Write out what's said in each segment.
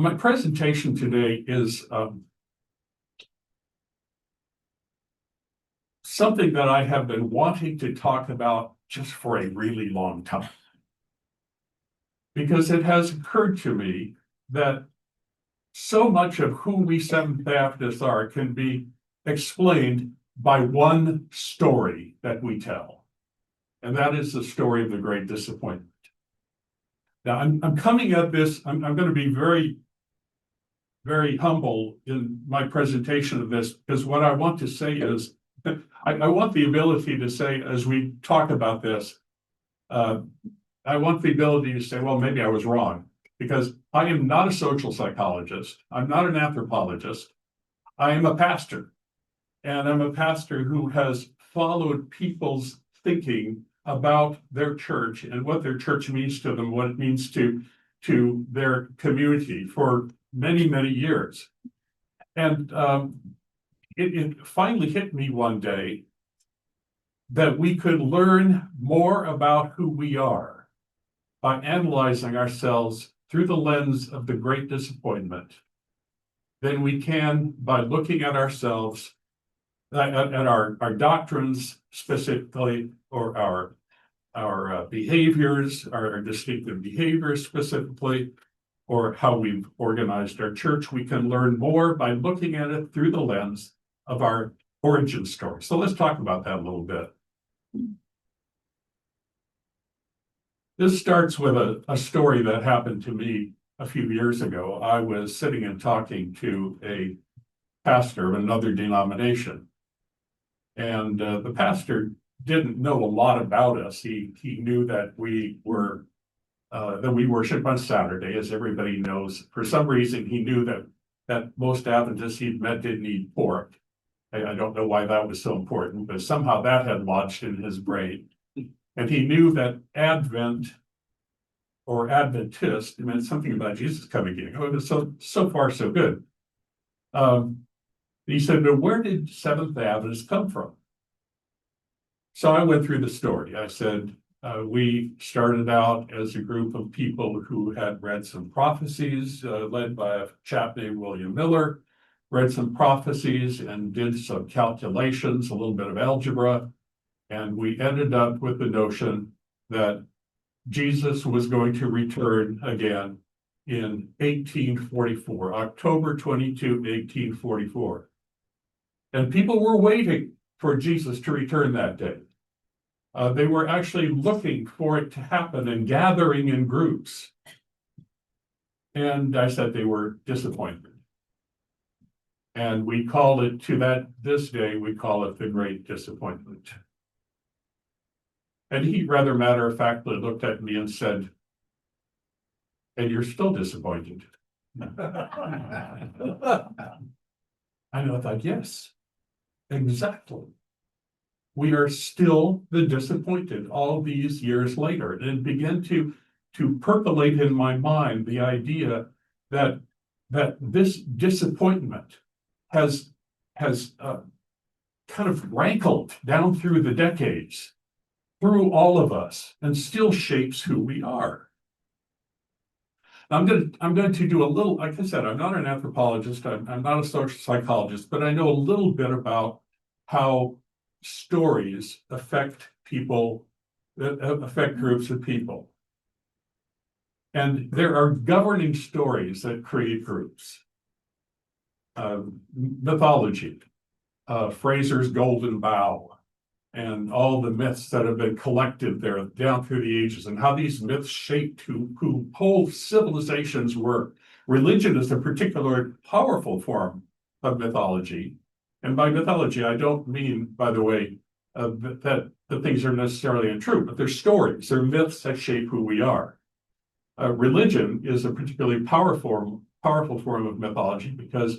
My presentation today is something that I have been wanting to talk about just for a really long time. Because it has occurred to me that so much of who we Seventh Baptists are can be explained by one story that we tell. And that is the story of the Great Disappointment. Now, I'm coming at this, I'm going to be very humble in my presentation of this, because what I want to say is, I want the ability to say, as we talk about this, I want the ability to say, well, maybe I was wrong, because I am not a social psychologist. I'm not an anthropologist. I am a pastor, and I'm a pastor who has followed people's thinking about their church and what their church means to them, what it means to their community for many, many years. And it finally hit me one day that we could learn more about who we are by analyzing ourselves through the lens of the Great Disappointment than we can by looking at ourselves, at our doctrines specifically, or our behaviors, our distinctive behaviors specifically, or how we've organized our church. We can learn more by looking at it through the lens of our origin story. So let's talk about that a little bit. This starts with a story that happened to me a few years ago. I was sitting and talking to a pastor of another denomination. And the pastor didn't know a lot about us. He knew that we worship on Saturday, as everybody knows. For some reason, he knew that most Adventists he'd met didn't eat pork. I don't know why that was so important, but somehow that had lodged in his brain. And he knew that Advent or Adventist meant something about Jesus coming again. Oh, so far, so good. He said, but where did Seventh Adventists come from? So I went through the story. I said, we started out as a group of people who had read some prophecies, led by a chap named William Miller, read some prophecies and did some calculations, a little bit of algebra. And we ended up with the notion that Jesus was going to return again in 1844, October 22, 1844. And people were waiting for Jesus to return that day. They were actually looking for it to happen and gathering in groups. And I said they were disappointed. And we call it, this day, we call it the Great Disappointment. And he rather matter-of-factly looked at me and said, and you're still disappointed. I thought, yes, exactly. We are still the disappointed all these years later. And it began to percolate in my mind the idea that this disappointment has kind of rankled down through the decades, through all of us, and still shapes who we are. I'm going to do a little, like I said, I'm not an anthropologist, I'm not a social psychologist, but I know a little bit about how stories affect people, affect groups of people. And there are governing stories that create groups. Mythology, Fraser's Golden Bough, and all the myths that have been collected there down through the ages, and how these myths shaped who whole civilizations were. Religion is a particular powerful form of mythology. And by mythology, I don't mean, by the way, that the things are necessarily untrue, but they're stories, they're myths that shape who we are. Religion is a particularly powerful form of mythology because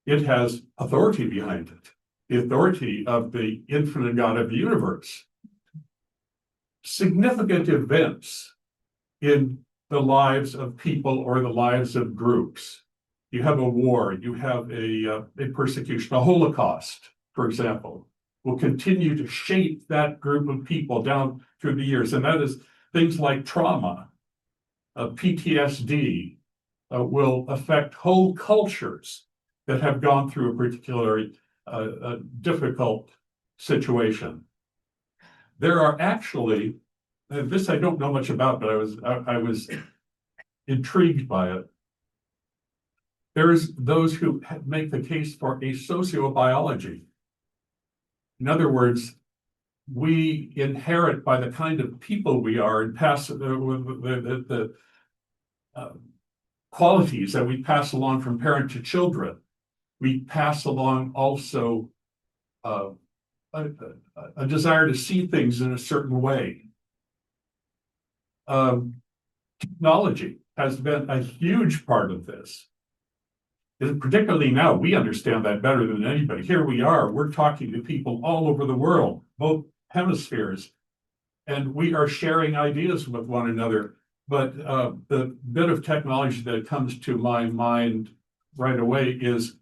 it has authority behind it, the authority of the infinite God of the universe. Significant events in the lives of people or the lives of groups. You have a war, you have a persecution, a Holocaust, for example, will continue to shape that group of people down through the years. And that is things like trauma, PTSD, will affect whole cultures that have gone through a particularly difficult situation. There are actually, this I don't know much about, but I was intrigued by it. There's those who make the case for a sociobiology. In other words, we inherit by the kind of people we are and pass the qualities that we pass along from parent to children. We pass along also a desire to see things in a certain way. Technology has been a huge part of this. And particularly now, we understand that better than anybody. Here we are, we're talking to people all over the world, both hemispheres, and we are sharing ideas with one another. But the bit of technology that comes to my mind right away is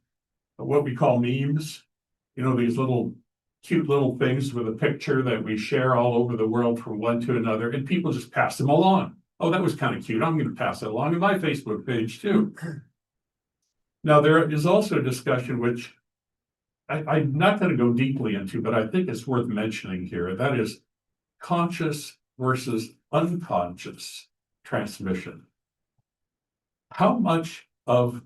what we call memes. You know, these little cute little things with a picture that we share all over the world from one to another, and people just pass them along. Oh, that was kind of cute. I'm going to pass that along in my Facebook page too. Now, there is also a discussion which I'm not going to go deeply into, but I think it's worth mentioning here. That is conscious versus unconscious transmission. How much of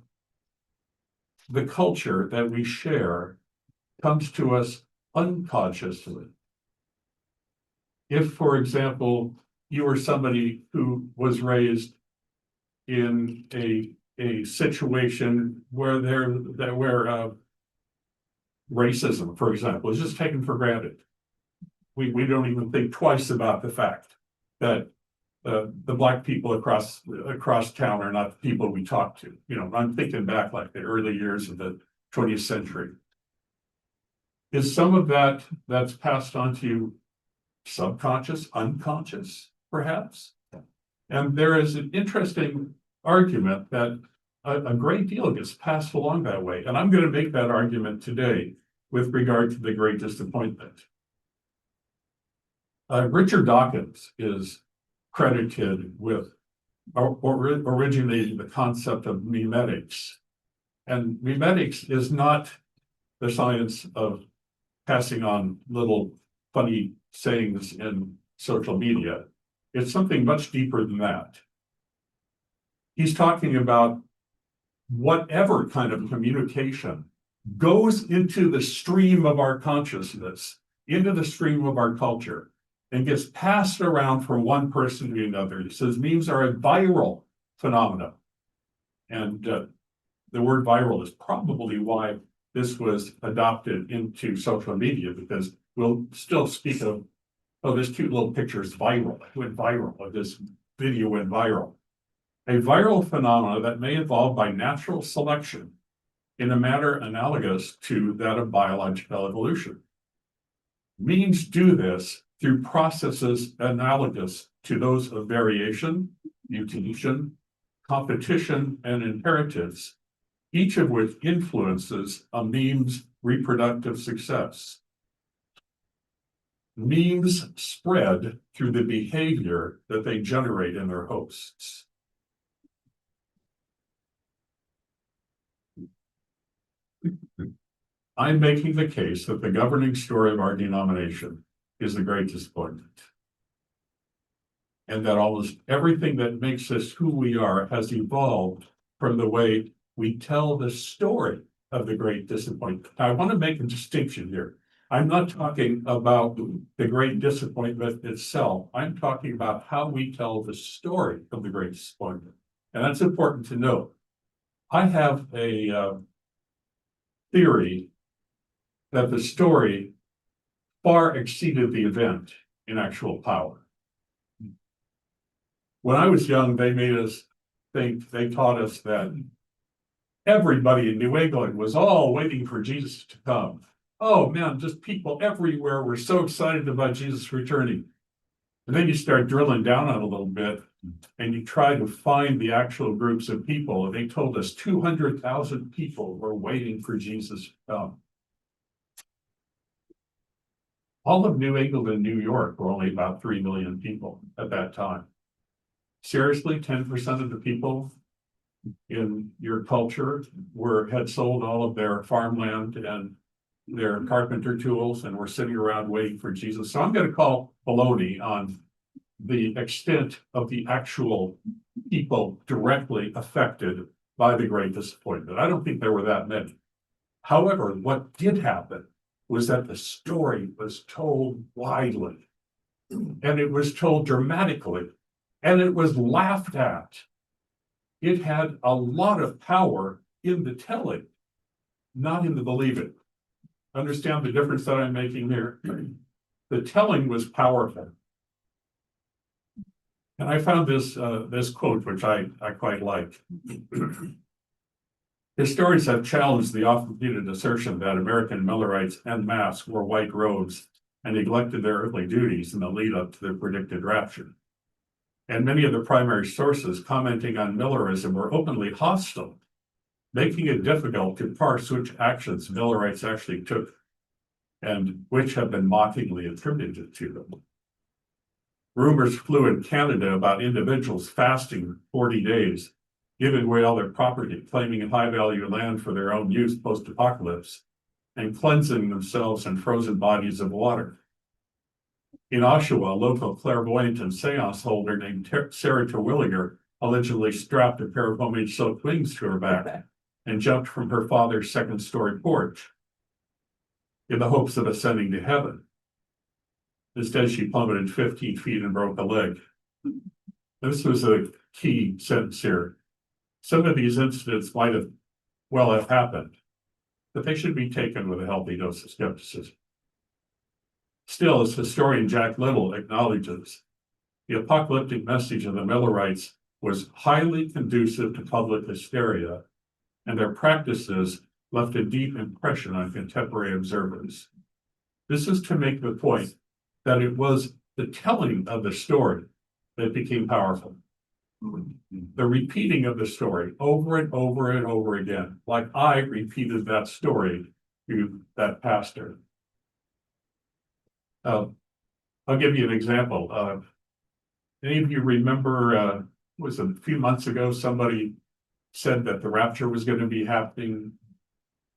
the culture that we share comes to us unconsciously? If, for example, you were somebody who was raised in a situation where racism, for example, is just taken for granted. We don't even think twice about the fact that the Black people across town are not the people we talk to. You know, I'm thinking back like the early years of the 20th century. Is some of that's passed on to you subconscious, unconscious, perhaps? And there is an interesting argument that a great deal gets passed along that way. And I'm going to make that argument today with regard to the Great Disappointment. Richard Dawkins is credited with originating the concept of memetics. And memetics is not the science of passing on little funny sayings in social media. It's something much deeper than that. He's talking about whatever kind of communication goes into the stream of our consciousness, into the stream of our culture, and gets passed around from one person to another. He says memes are a viral phenomenon. And the word viral is probably why this was adopted into social media, because we'll still speak of, oh, this cute little picture is viral. It went viral, or this video went viral. A viral phenomenon that may evolve by natural selection in a manner analogous to that of biological evolution. Memes do this through processes analogous to those of variation, mutation, competition, and inheritance, each of which influences a meme's reproductive success. Memes spread through the behavior that they generate in their hosts. I'm making the case that the governing story of our denomination is the Great Disappointment. And that almost everything that makes us who we are has evolved from the way we tell the story of the Great Disappointment. Now, I want to make a distinction here. I'm not talking about the Great Disappointment itself. I'm talking about how we tell the story of the Great Disappointment. And that's important to note. I have a theory that the story far exceeded the event in actual power. When I was young, they made us think, they taught us that everybody in New England was all waiting for Jesus to come. Oh man, just people everywhere were so excited about Jesus returning. And then you start drilling down on it a little bit and you try to find the actual groups of people. And they told us 200,000 people were waiting for Jesus to come. All of New England and New York were only about 3 million people at that time. Seriously, 10% of the people in your culture had sold all of their farmland and their carpenter tools and were sitting around waiting for Jesus. So I'm going to call baloney on the extent of the actual people directly affected by the great disappointment. I don't think there were that many. However, what did happen was that the story was told widely, and it was told dramatically, and it was laughed at. It had a lot of power in the telling, not in the believing. Understand the difference that I'm making here? The telling was powerful. And I found this quote, which I quite like. Historians have challenged the oft-repeated assertion that American Millerites en masse wore white robes and neglected their earthly duties in the lead-up to their predicted rapture. And many of the primary sources commenting on Millerism were openly hostile, making it difficult to parse which actions Millerites actually took and which have been mockingly attributed to them. Rumors flew in Canada about individuals fasting 40 days, giving away all their property, claiming high-value land for their own use post-apocalypse, and cleansing themselves in frozen bodies of water. In Oshawa, a local clairvoyant and seance holder named Sarah Terwilliger allegedly strapped a pair of homemade silk wings to her back and jumped from her father's second-story porch in the hopes of ascending to heaven. Instead, she plummeted 15 feet and broke a leg. This was a key sentence here. Some of these incidents might have happened, but they should be taken with a healthy dose of skepticism. Still, as historian Jack Little acknowledges, the apocalyptic message of the Millerites was highly conducive to public hysteria, and their practices left a deep impression on contemporary observers. This is to make the point that it was the telling of the story that became powerful. The repeating of the story over and over and over again, like I repeated that story to that pastor. I'll give you an example. Any of you remember, was a few months ago, somebody said that the rapture was going to be happening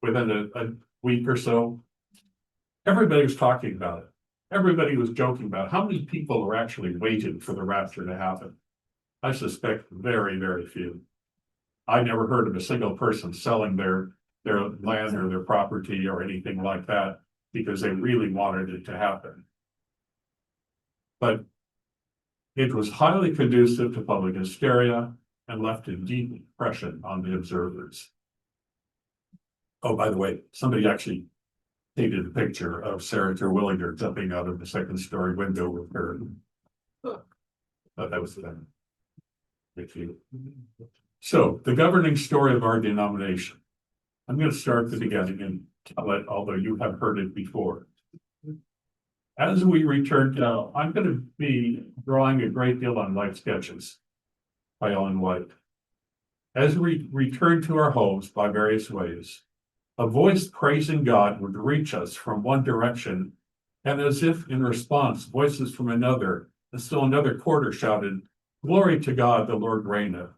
within a week or so? Everybody was talking about it. Everybody was joking about how many people are actually waiting for the rapture to happen. I suspect very, very few. I never heard of a single person selling their land or their property or anything like that because they really wanted it to happen. But it was highly conducive to public hysteria and left a deep impression on the observers. Oh, by the way, somebody actually painted a picture of Sarah Terwilliger jumping out of the second-story window with her. But that was them. So, the governing story of our denomination. I'm going to start at the beginning and tell it, although you have heard it before. As we return to, I'm going to be drawing a great deal on life sketches by Ellen White. As we return to our homes by various ways, a voice praising God would reach us from one direction, and as if in response, voices from another, and still another quarter shouted, "Glory to God, the Lord reigneth."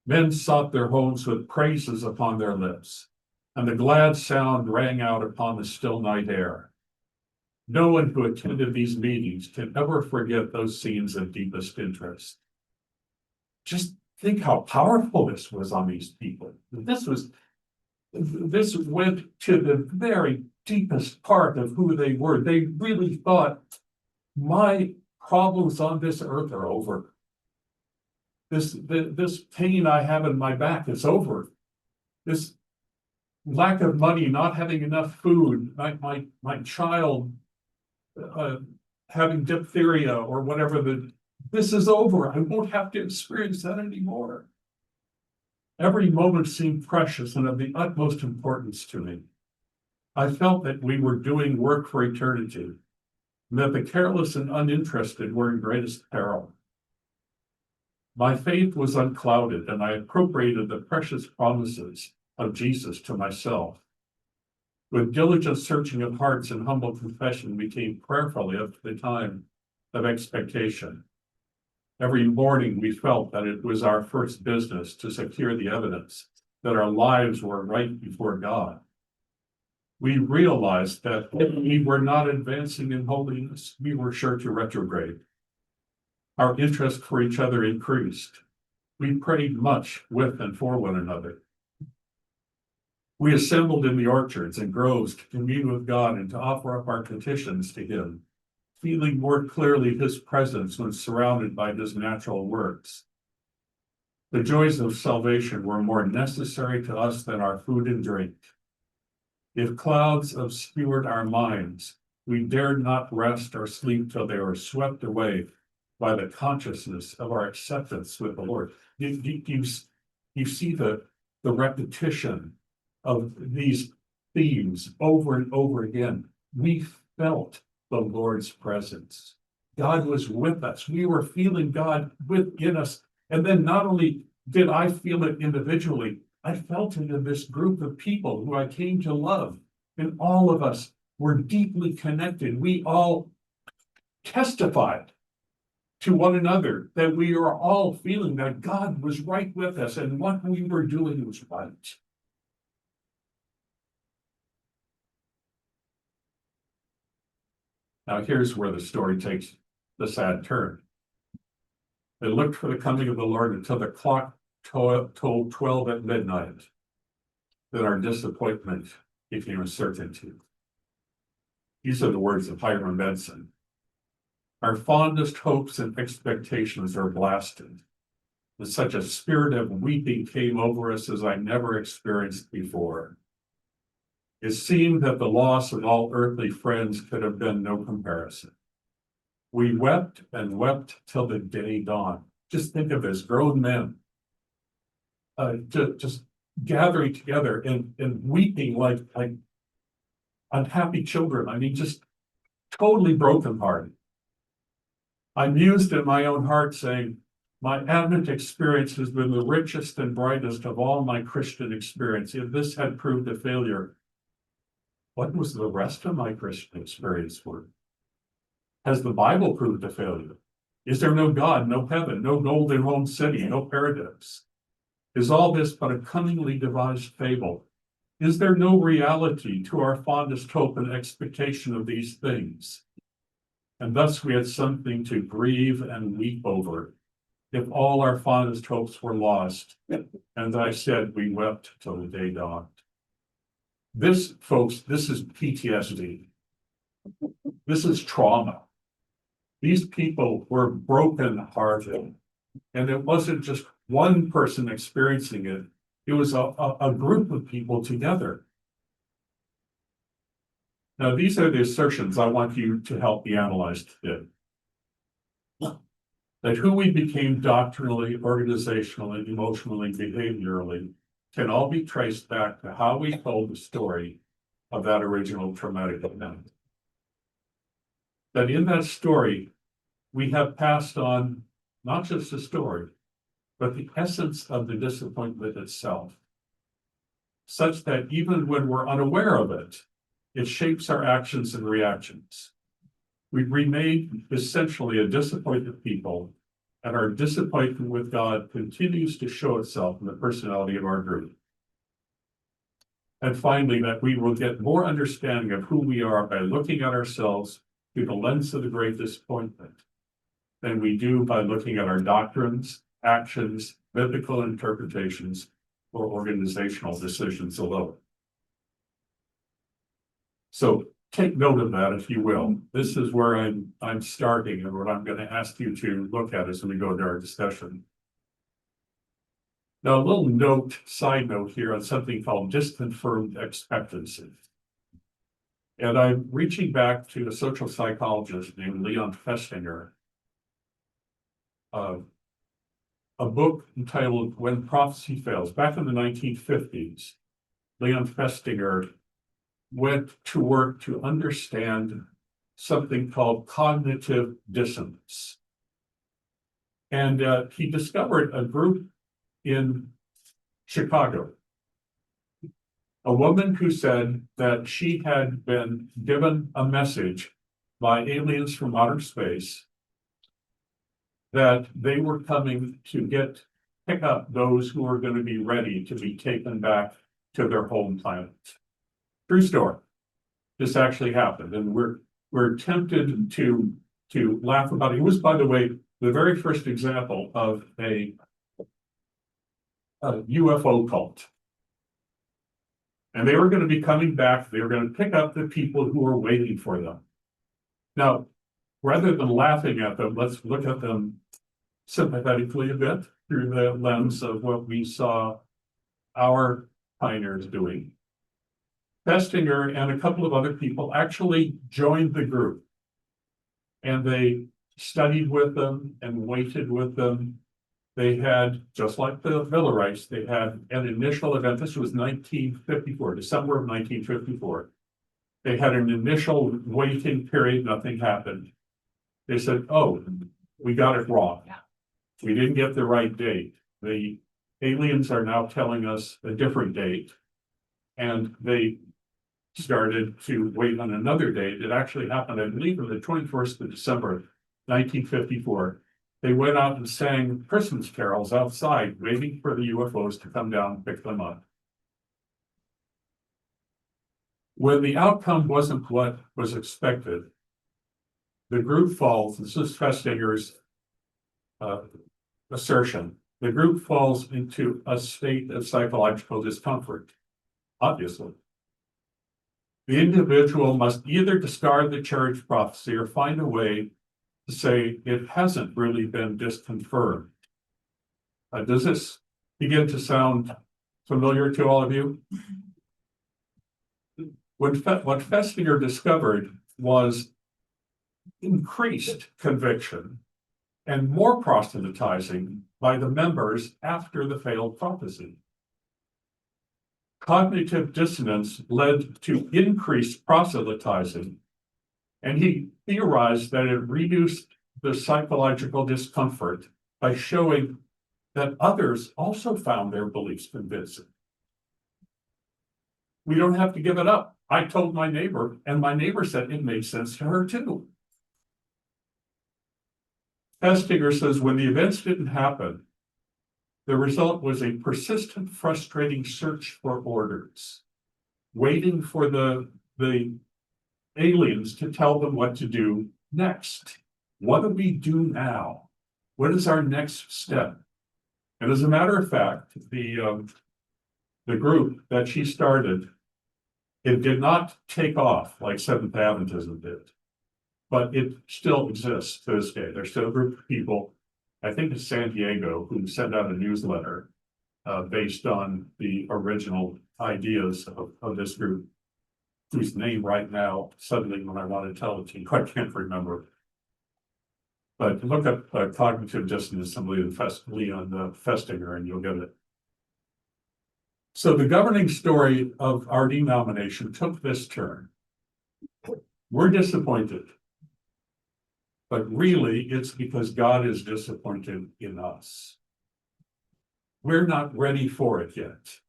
Men sought their homes with praises upon their lips, and the glad sound rang out upon the still night air. No one who attended these meetings can ever forget those scenes of deepest interest. Just think how powerful this was on these people. This went to the very deepest part of who they were. They really thought, my problems on this earth are over. This pain I have in my back is over. This lack of money, not having enough food, my child having diphtheria or whatever, this is over. I won't have to experience that anymore. Every moment seemed precious and of the utmost importance to me. I felt that we were doing work for eternity, and that the careless and uninterested were in greatest peril. My faith was unclouded, and I appropriated the precious promises of Jesus to myself. With diligent searching of hearts and humble confession, we came prayerfully up to the time of expectation. Every morning we felt that it was our first business to secure the evidence that our lives were right before God. We realized that if we were not advancing in holiness, we were sure to retrograde. Our interest for each other increased. We prayed much with and for one another. We assembled in the orchards and groves to commune with God and to offer up our petitions to Him, feeling more clearly His presence when surrounded by His natural works. The joys of salvation were more necessary to us than our food and drink. If clouds obscured our minds, we dared not rest or sleep till they were swept away by the consciousness of our acceptance with the Lord. You see the repetition of these themes over and over again. We felt the Lord's presence. God was with us. We were feeling God within us. And then not only did I feel it individually, I felt it in this group of people who I came to love. And all of us were deeply connected. We all testified to one another that we were all feeling that God was right with us and what we were doing was right. Now here's where the story takes the sad turn. They looked for the coming of the Lord until the clock told 12 at midnight. Then our disappointment became a certainty. These are the words of Hiram Benson. Our fondest hopes and expectations are blasted. And such a spirit of weeping came over us as I never experienced before. It seemed that the loss of all earthly friends could have been no comparison. We wept and wept till the day dawned. Just think of this, grown men, just gathering together and weeping like unhappy children. I mean, just totally brokenhearted. I mused in my own heart, saying, my Advent experience has been the richest and brightest of all my Christian experience. If this had proved a failure, what was the rest of my Christian experience worth? Has the Bible proved a failure? Is there no God, no heaven, no golden home city, no paradise? Is all this but a cunningly devised fable? Is there no reality to our fondest hope and expectation of these things? And thus we had something to grieve and weep over, if all our fondest hopes were lost. And I said, we wept till the day dawned. This, folks, this is PTSD. This is trauma. These people were broken-hearted. And it wasn't just one person experiencing it. It was a group of people together. Now, these are the assertions I want you to help me analyze today. That who we became doctrinally, organizationally, emotionally, behaviorally can all be traced back to how we told the story of that original traumatic event. That in that story, we have passed on not just the story, but the essence of the disappointment itself, such that even when we're unaware of it, it shapes our actions and reactions. We remain essentially a disappointed people, and our disappointment with God continues to show itself in the personality of our group. And finally, that we will get more understanding of who we are by looking at ourselves through the lens of the great disappointment than we do by looking at our doctrines, actions, biblical interpretations, or organizational decisions alone. So take note of that, if you will. This is where I'm starting and what I'm going to ask you to look at as we go to our discussion. Now, a little side note here on something called disconfirmed expectancy. And I'm reaching back to a social psychologist named Leon Festinger, a book entitled When Prophecy Fails. Back in the 1950s, Leon Festinger went to work to understand something called cognitive dissonance. And he discovered a group in Chicago, a woman who said that she had been given a message by aliens from outer space that they were coming to pick up those who were going to be ready to be taken back to their home planet. True story. This actually happened, and we're tempted to laugh about it. It was, by the way, the very first example of a UFO cult. And they were going to be coming back. They were going to pick up the people who were waiting for them. Now, rather than laughing at them, let's look at them sympathetically a bit through the lens of what we saw our pioneers doing. Festinger and a couple of other people actually joined the group, and they studied with them and waited with them. They had, just like the Millerites, they had an initial event. This was 1954, December of 1954. They had an initial waiting period, nothing happened. They said, oh, we got it wrong. We didn't get the right date. The aliens are now telling us a different date. And they started to wait on another date. It actually happened, I believe, on the 21st of December, 1954. They went out and sang Christmas carols outside, waiting for the UFOs to come down and pick them up. When the outcome wasn't what was expected, the group falls. This is Festinger's assertion. The group falls into a state of psychological discomfort, obviously. The individual must either discard the charged prophecy or find a way to say it hasn't really been disconfirmed. Does this begin to sound familiar to all of you? What Festinger discovered was increased conviction and more proselytizing by the members after the failed prophecy. Cognitive dissonance led to increased proselytizing, and he theorized that it reduced the psychological discomfort by showing that others also found their beliefs convincing. We don't have to give it up. I told my neighbor, and my neighbor said it made sense to her too. Festinger says when the events didn't happen, the result was a persistent, frustrating search for orders, waiting for the aliens to tell them what to do next. What do we do now? What is our next step? And as a matter of fact, the group that she started, it did not take off like Seventh Adventism did, but it still exists to this day. There's still a group of people, I think it's San Diego, who send out a newsletter based on the original ideas of this group, whose name right now, suddenly when I want to tell it to you, I can't remember. But look up cognitive dissonance and Leon Festinger, and you'll get it. So the governing story of our denomination took this turn. We're disappointed, but really it's because God is disappointed in us. We're not ready for it yet.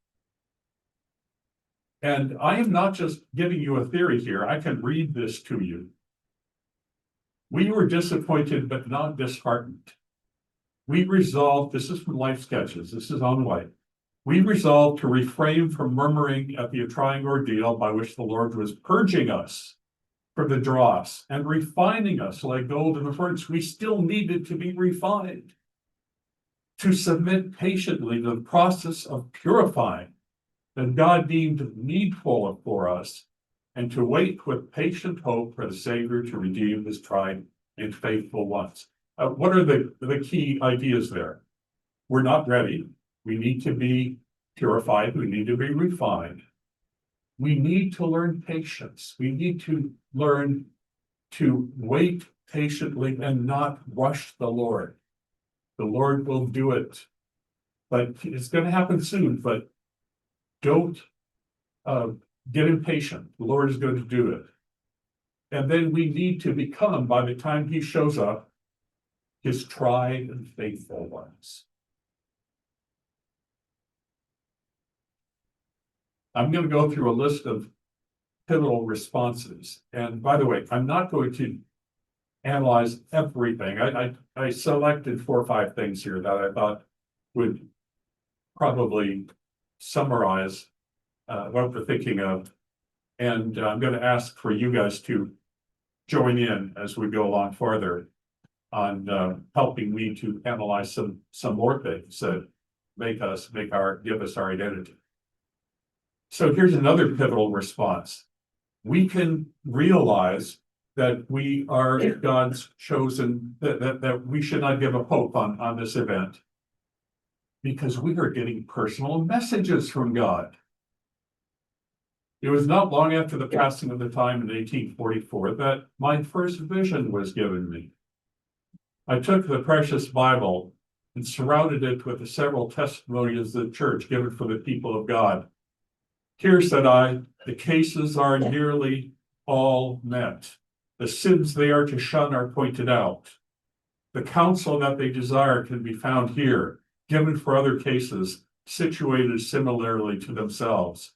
And I am not just giving you a theory here. I can read this to you. We were disappointed, but not disheartened. We resolved, this is from Life Sketches, this is on white. We resolved to refrain from murmuring at the trying ordeal by which the Lord was purging us from the dross and refining us like gold in the furnace. We still needed to be refined, to submit patiently to the process of purifying that God deemed needful for us, and to wait with patient hope for the Savior to redeem his tried and faithful ones. What are the key ideas there? We're not ready. We need to be purified. We need to be refined. We need to learn patience. We need to learn to wait patiently and not rush the Lord. The Lord will do it, but it's going to happen soon, but don't get impatient. The Lord is going to do it. And then we need to become, by the time he shows up, his tried and faithful ones. I'm going to go through a list of pivotal responses. And by the way, I'm not going to analyze everything. I selected 4 or 5 things here that I thought would probably summarize what we're thinking of. And I'm going to ask for you guys to join in as we go along further on helping me to analyze some more things that give us our identity. So here's another pivotal response. We can realize that we are God's chosen, that we should not give up hope on this event, because we are getting personal messages from God. It was not long after the passing of the time in 1844 that my first vision was given me. I took the precious Bible and surrounded it with the several testimonies of the church given for the people of God. Here, said I, the cases are nearly all met. The sins they are to shun are pointed out. The counsel that they desire can be found here, given for other cases situated similarly to themselves.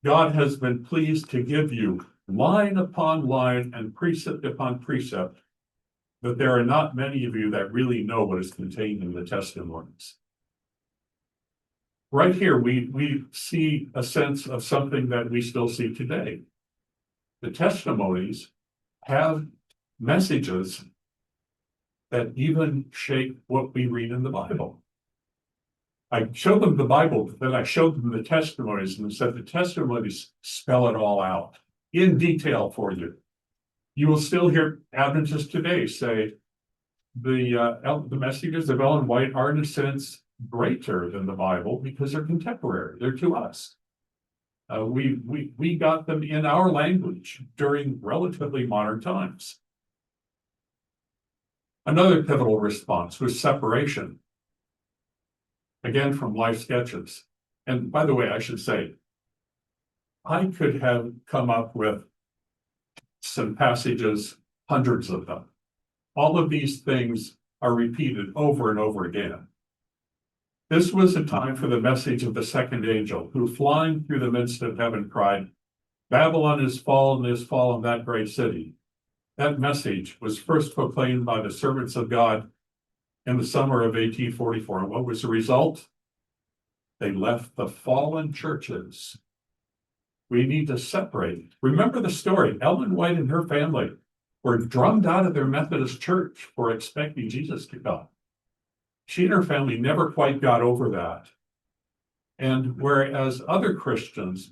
God has been pleased to give you line upon line and precept upon precept, but there are not many of you that really know what is contained in the testimonies. Right here, we see a sense of something that we still see today. The testimonies have messages that even shape what we read in the Bible. I showed them the Bible, but then I showed them the testimonies and said the testimonies spell it all out in detail for you. You will still hear Adventists today say the messages of Ellen White are in a sense greater than the Bible because they're contemporary. They're to us. We got them in our language during relatively modern times. Another pivotal response was separation. Again, from Life Sketches. And by the way, I should say, I could have come up with some passages, hundreds of them. All of these things are repeated over and over again. This was a time for the message of the second angel, who flying through the midst of heaven cried, Babylon is fallen, that great city. That message was first proclaimed by the servants of God in the summer of 1844. And what was the result? They left the fallen churches. We need to separate. Remember the story. Ellen White and her family were drummed out of their Methodist church for expecting Jesus to come. She and her family never quite got over that. And whereas other Christians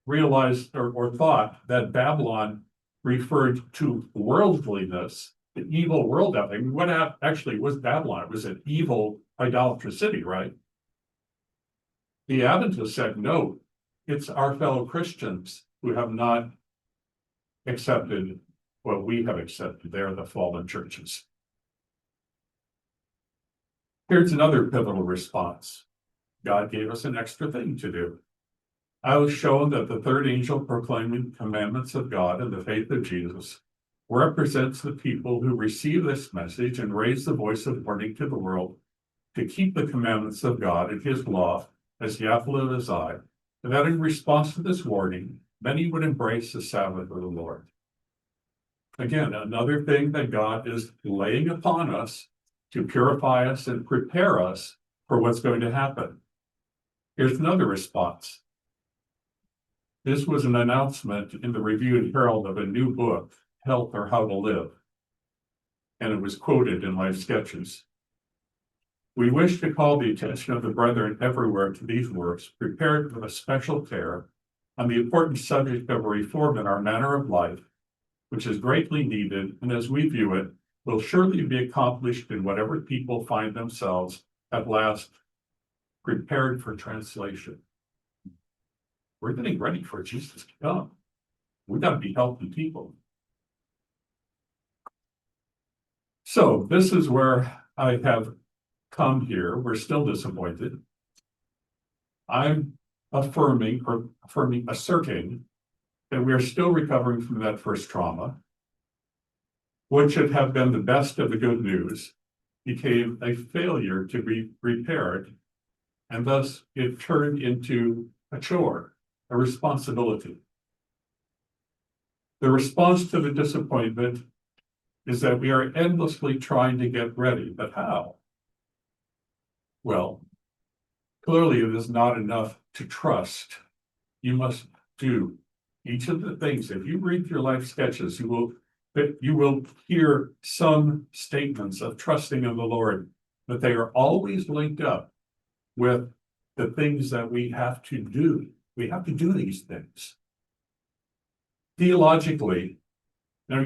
realized or thought that Babylon referred to worldliness, the evil world out there. I mean, what actually was Babylon? It was an evil, idolatrous city, right? The Adventists said, no, it's our fellow Christians who have not accepted what we have accepted. They're the fallen churches. Here's another pivotal response. God gave us an extra thing to do. I was shown that the third angel proclaiming commandments of God and the faith of Jesus represents the people who receive this message and raise the voice of warning to the world to keep the commandments of God and his law as the apple of his eye, and that in response to this warning, many would embrace the Sabbath of the Lord. Again, another thing that God is laying upon us to purify us and prepare us for what's going to happen. Here's another response. This was an announcement in the Review and Herald of a new book, Health or How to Live, and it was quoted in Life Sketches. We wish to call the attention of the brethren everywhere to these works, prepared with a special care on the important subject of reform in our manner of life, which is greatly needed, and as we view it, will surely be accomplished in whatever people find themselves at last prepared for translation. We're getting ready for Jesus to come. We've got to be healthy people. So this is where I have come here. We're still disappointed. I'm asserting that we are still recovering from that first trauma. What should have been the best of the good news became a failure to be repaired, and thus it turned into a chore, a responsibility. The response to the disappointment is that we are endlessly trying to get ready. But how? Well, clearly it is not enough to trust. You must do each of the things. If you read your life sketches, you will hear some statements of trusting in the Lord, but they are always linked up with the things that we have to do. We have to do these things. Theologically, now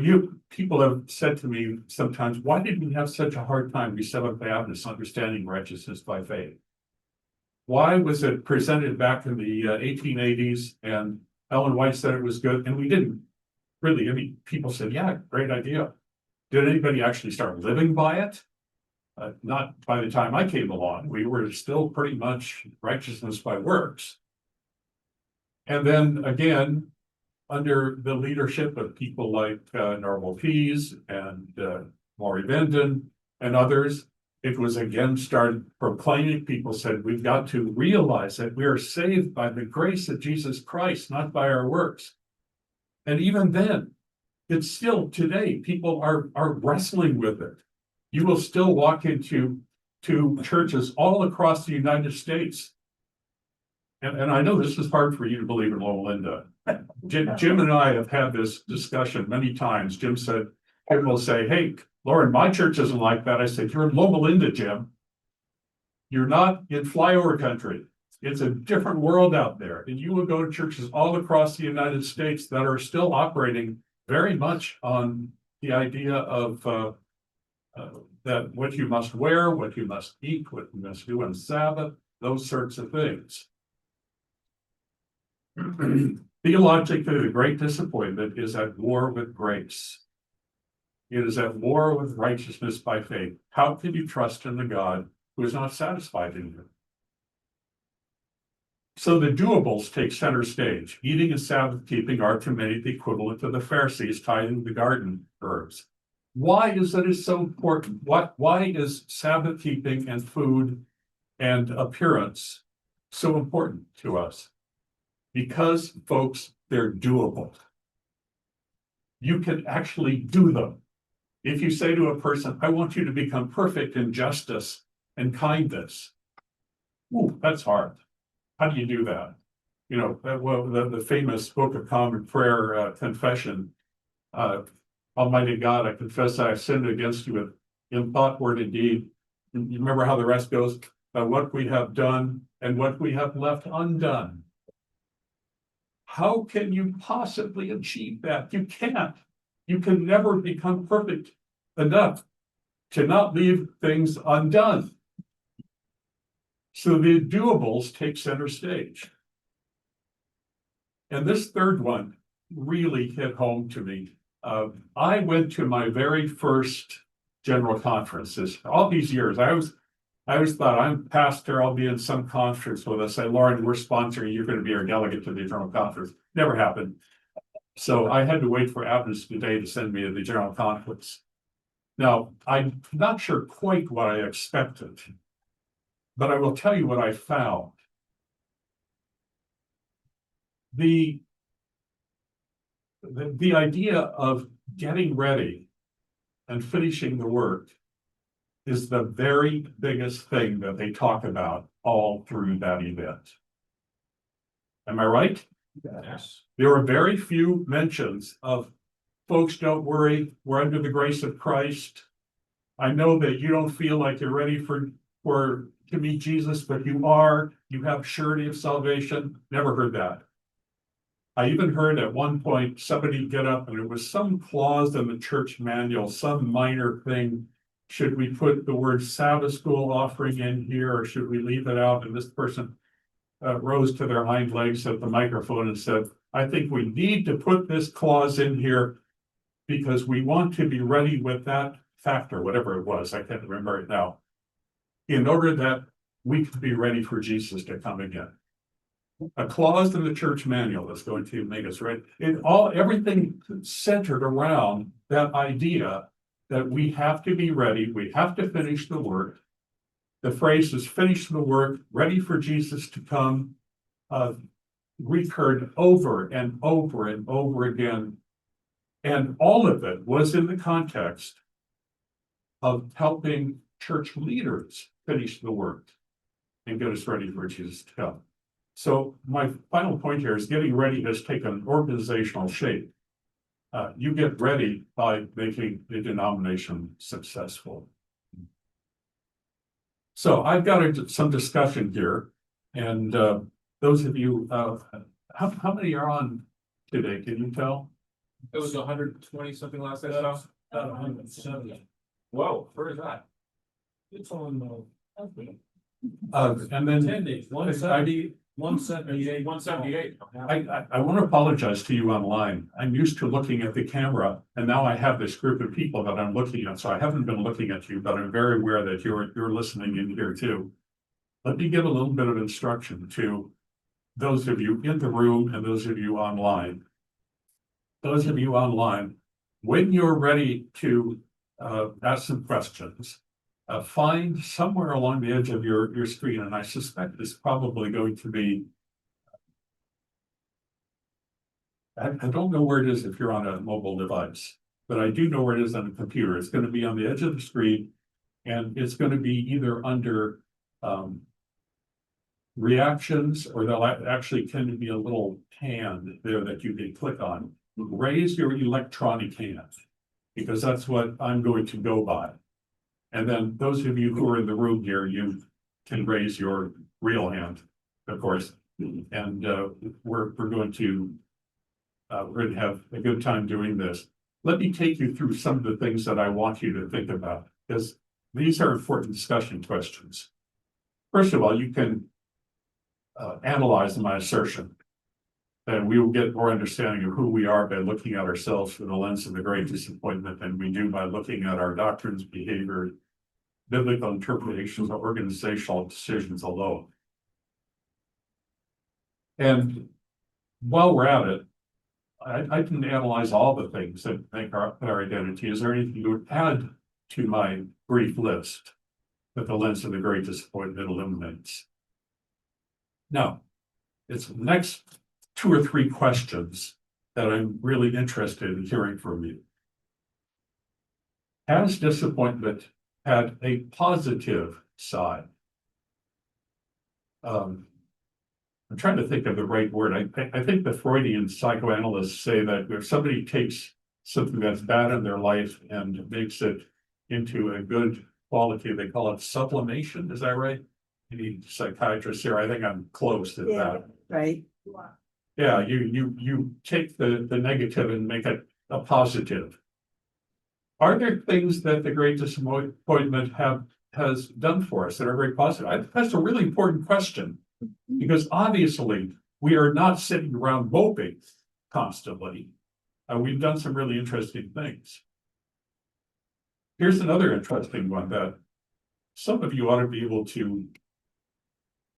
people have said to me sometimes, why did we have such a hard time, we Seventh-day Adventists, understanding righteousness by faith? Why was it presented back in the 1880s and Ellen White said it was good, and we didn't really? I mean, people said, yeah, great idea. Did anybody actually start living by it? Not by the time I came along. We were still pretty much righteousness by works. And then again, under the leadership of people like Norval Pease and Maury Benden and others, it was again started proclaiming. People said, we've got to realize that we are saved by the grace of Jesus Christ, not by our works. And even then, it's still today, people are wrestling with it. You will still walk into churches all across the United States. And I know this is hard for you to believe in Loma Linda. Jim and I have had this discussion many times. Jim will say, hey, Loren, my church isn't like that. I said, you're in Loma Linda, Jim. You're not in flyover country. It's a different world out there. And you will go to churches all across the United States that are still operating very much on the idea of that what you must wear, what you must eat, what you must do on Sabbath, those sorts of things. Theologically, the great disappointment is at war with grace. It is at war with righteousness by faith. How can you trust in the God who is not satisfied in you? So the doables take center stage. Eating and Sabbath keeping are to many the equivalent to the Pharisees tithing the garden herbs. Why is it so important? Why is Sabbath keeping and food and appearance so important to us? Because, folks, they're doable. You can actually do them. If you say to a person, I want you to become perfect in justice and kindness, ooh, that's hard. How do you do that? You know, the famous Book of Common Prayer confession, Almighty God, I confess I have sinned against you in thought, word, and deed. You remember how the rest goes? What we have done and what we have left undone. How can you possibly achieve that? You can't. You can never become perfect enough to not leave things undone. So the doables take center stage. And this third one really hit home to me. I went to my very first general conferences. All these years, I always thought, I'm pastor, I'll be in some conference with us. Say, Loren, we're sponsoring, you're going to be our delegate to the general conference. Never happened. So I had to wait for Adventist today to send me to the general conference. Now, I'm not sure quite what I expected, but I will tell you what I found. The idea of getting ready and finishing the work is the very biggest thing that they talk about all through that event. Am I right? Yes. There are very few mentions of, folks, don't worry, we're under the grace of Christ. I know that you don't feel like you're ready to meet Jesus, but you are. You have surety of salvation. Never heard that. I even heard at one point somebody get up, and it was some clause in the church manual, some minor thing. Should we put the word Sabbath school offering in here, or should we leave it out? And this person rose to their hind legs at the microphone and said, I think we need to put this clause in here because we want to be ready with that factor, whatever it was, I can't remember it now, in order that we could be ready for Jesus to come again. A clause in the church manual that's going to make us ready. Everything centered around that idea that we have to be ready, we have to finish the work. The phrase is finish the work, ready for Jesus to come, recurred over and over and over again And all of it was in the context of helping church leaders finish the work and get us ready for Jesus to come. So my final point here is getting ready has taken organizational shape. You get ready by making the denomination successful. So I've got some discussion here, and those of you, how many are on today? Can you tell? It was 120 something last I saw. 170. Whoa, where is that? It's on, And then 10 days, 170, 178. 178. I want to apologize to you online. I'm used to looking at the camera, and now I have this group of people that I'm looking at. So I haven't been looking at you, but I'm very aware that you're listening in here too. Let me give a little bit of instruction to those of you in the room and those of you online. Those of you online, when you're ready to ask some questions, find somewhere along the edge of your screen, and I suspect it's probably going to be, I don't know where it is if you're on a mobile device, but I do know where it is on a computer. It's going to be on the edge of the screen, and it's going to be either under reactions, or there'll actually tend to be a little hand there that you can click on. Raise your electronic hand, because that's what I'm going to go by. And then those of you who are in the room here, you can raise your real hand, of course. And we're going to have a good time doing this. Let me take you through some of the things that I want you to think about, because these are important discussion questions. First of all, you can analyze my assertion that we will get more understanding of who we are by looking at ourselves through the lens of the great disappointment than we do by looking at our doctrines, behavior, biblical interpretations, or organizational decisions alone. And while we're at it, I can analyze all the things that make our identity. Is there anything you would add to my brief list that the lens of the great disappointment illuminates? Now, it's the next 2 or 3 questions that I'm really interested in hearing from you. Has disappointment had a positive side? I'm trying to think of the right word. I think the Freudian psychoanalysts say that if somebody takes something that's bad in their life and makes it into a good quality, they call it sublimation. Is that right? Any psychiatrists here? I think I'm close to that. Right. Yeah, you take the negative and make it a positive. Are there things that the great disappointment has done for us that are very positive? That's a really important question, because obviously we are not sitting around moping constantly. We've done some really interesting things. Here's another interesting one that some of you ought to be able to.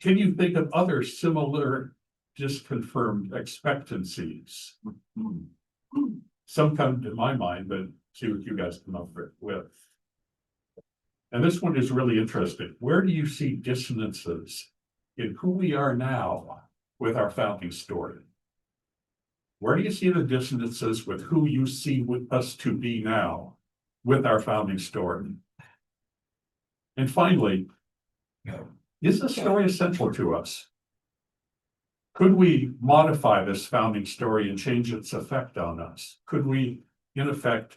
Can you think of other similar disconfirmed expectancies? Some come to my mind, but see what you guys come up with. And this one is really interesting. Where do you see dissonances in who we are now with our founding story? Where do you see the dissonances with who you see with us to be now with our founding story? And finally, is the story essential to us? Could we modify this founding story and change its effect on us? Could we, in effect,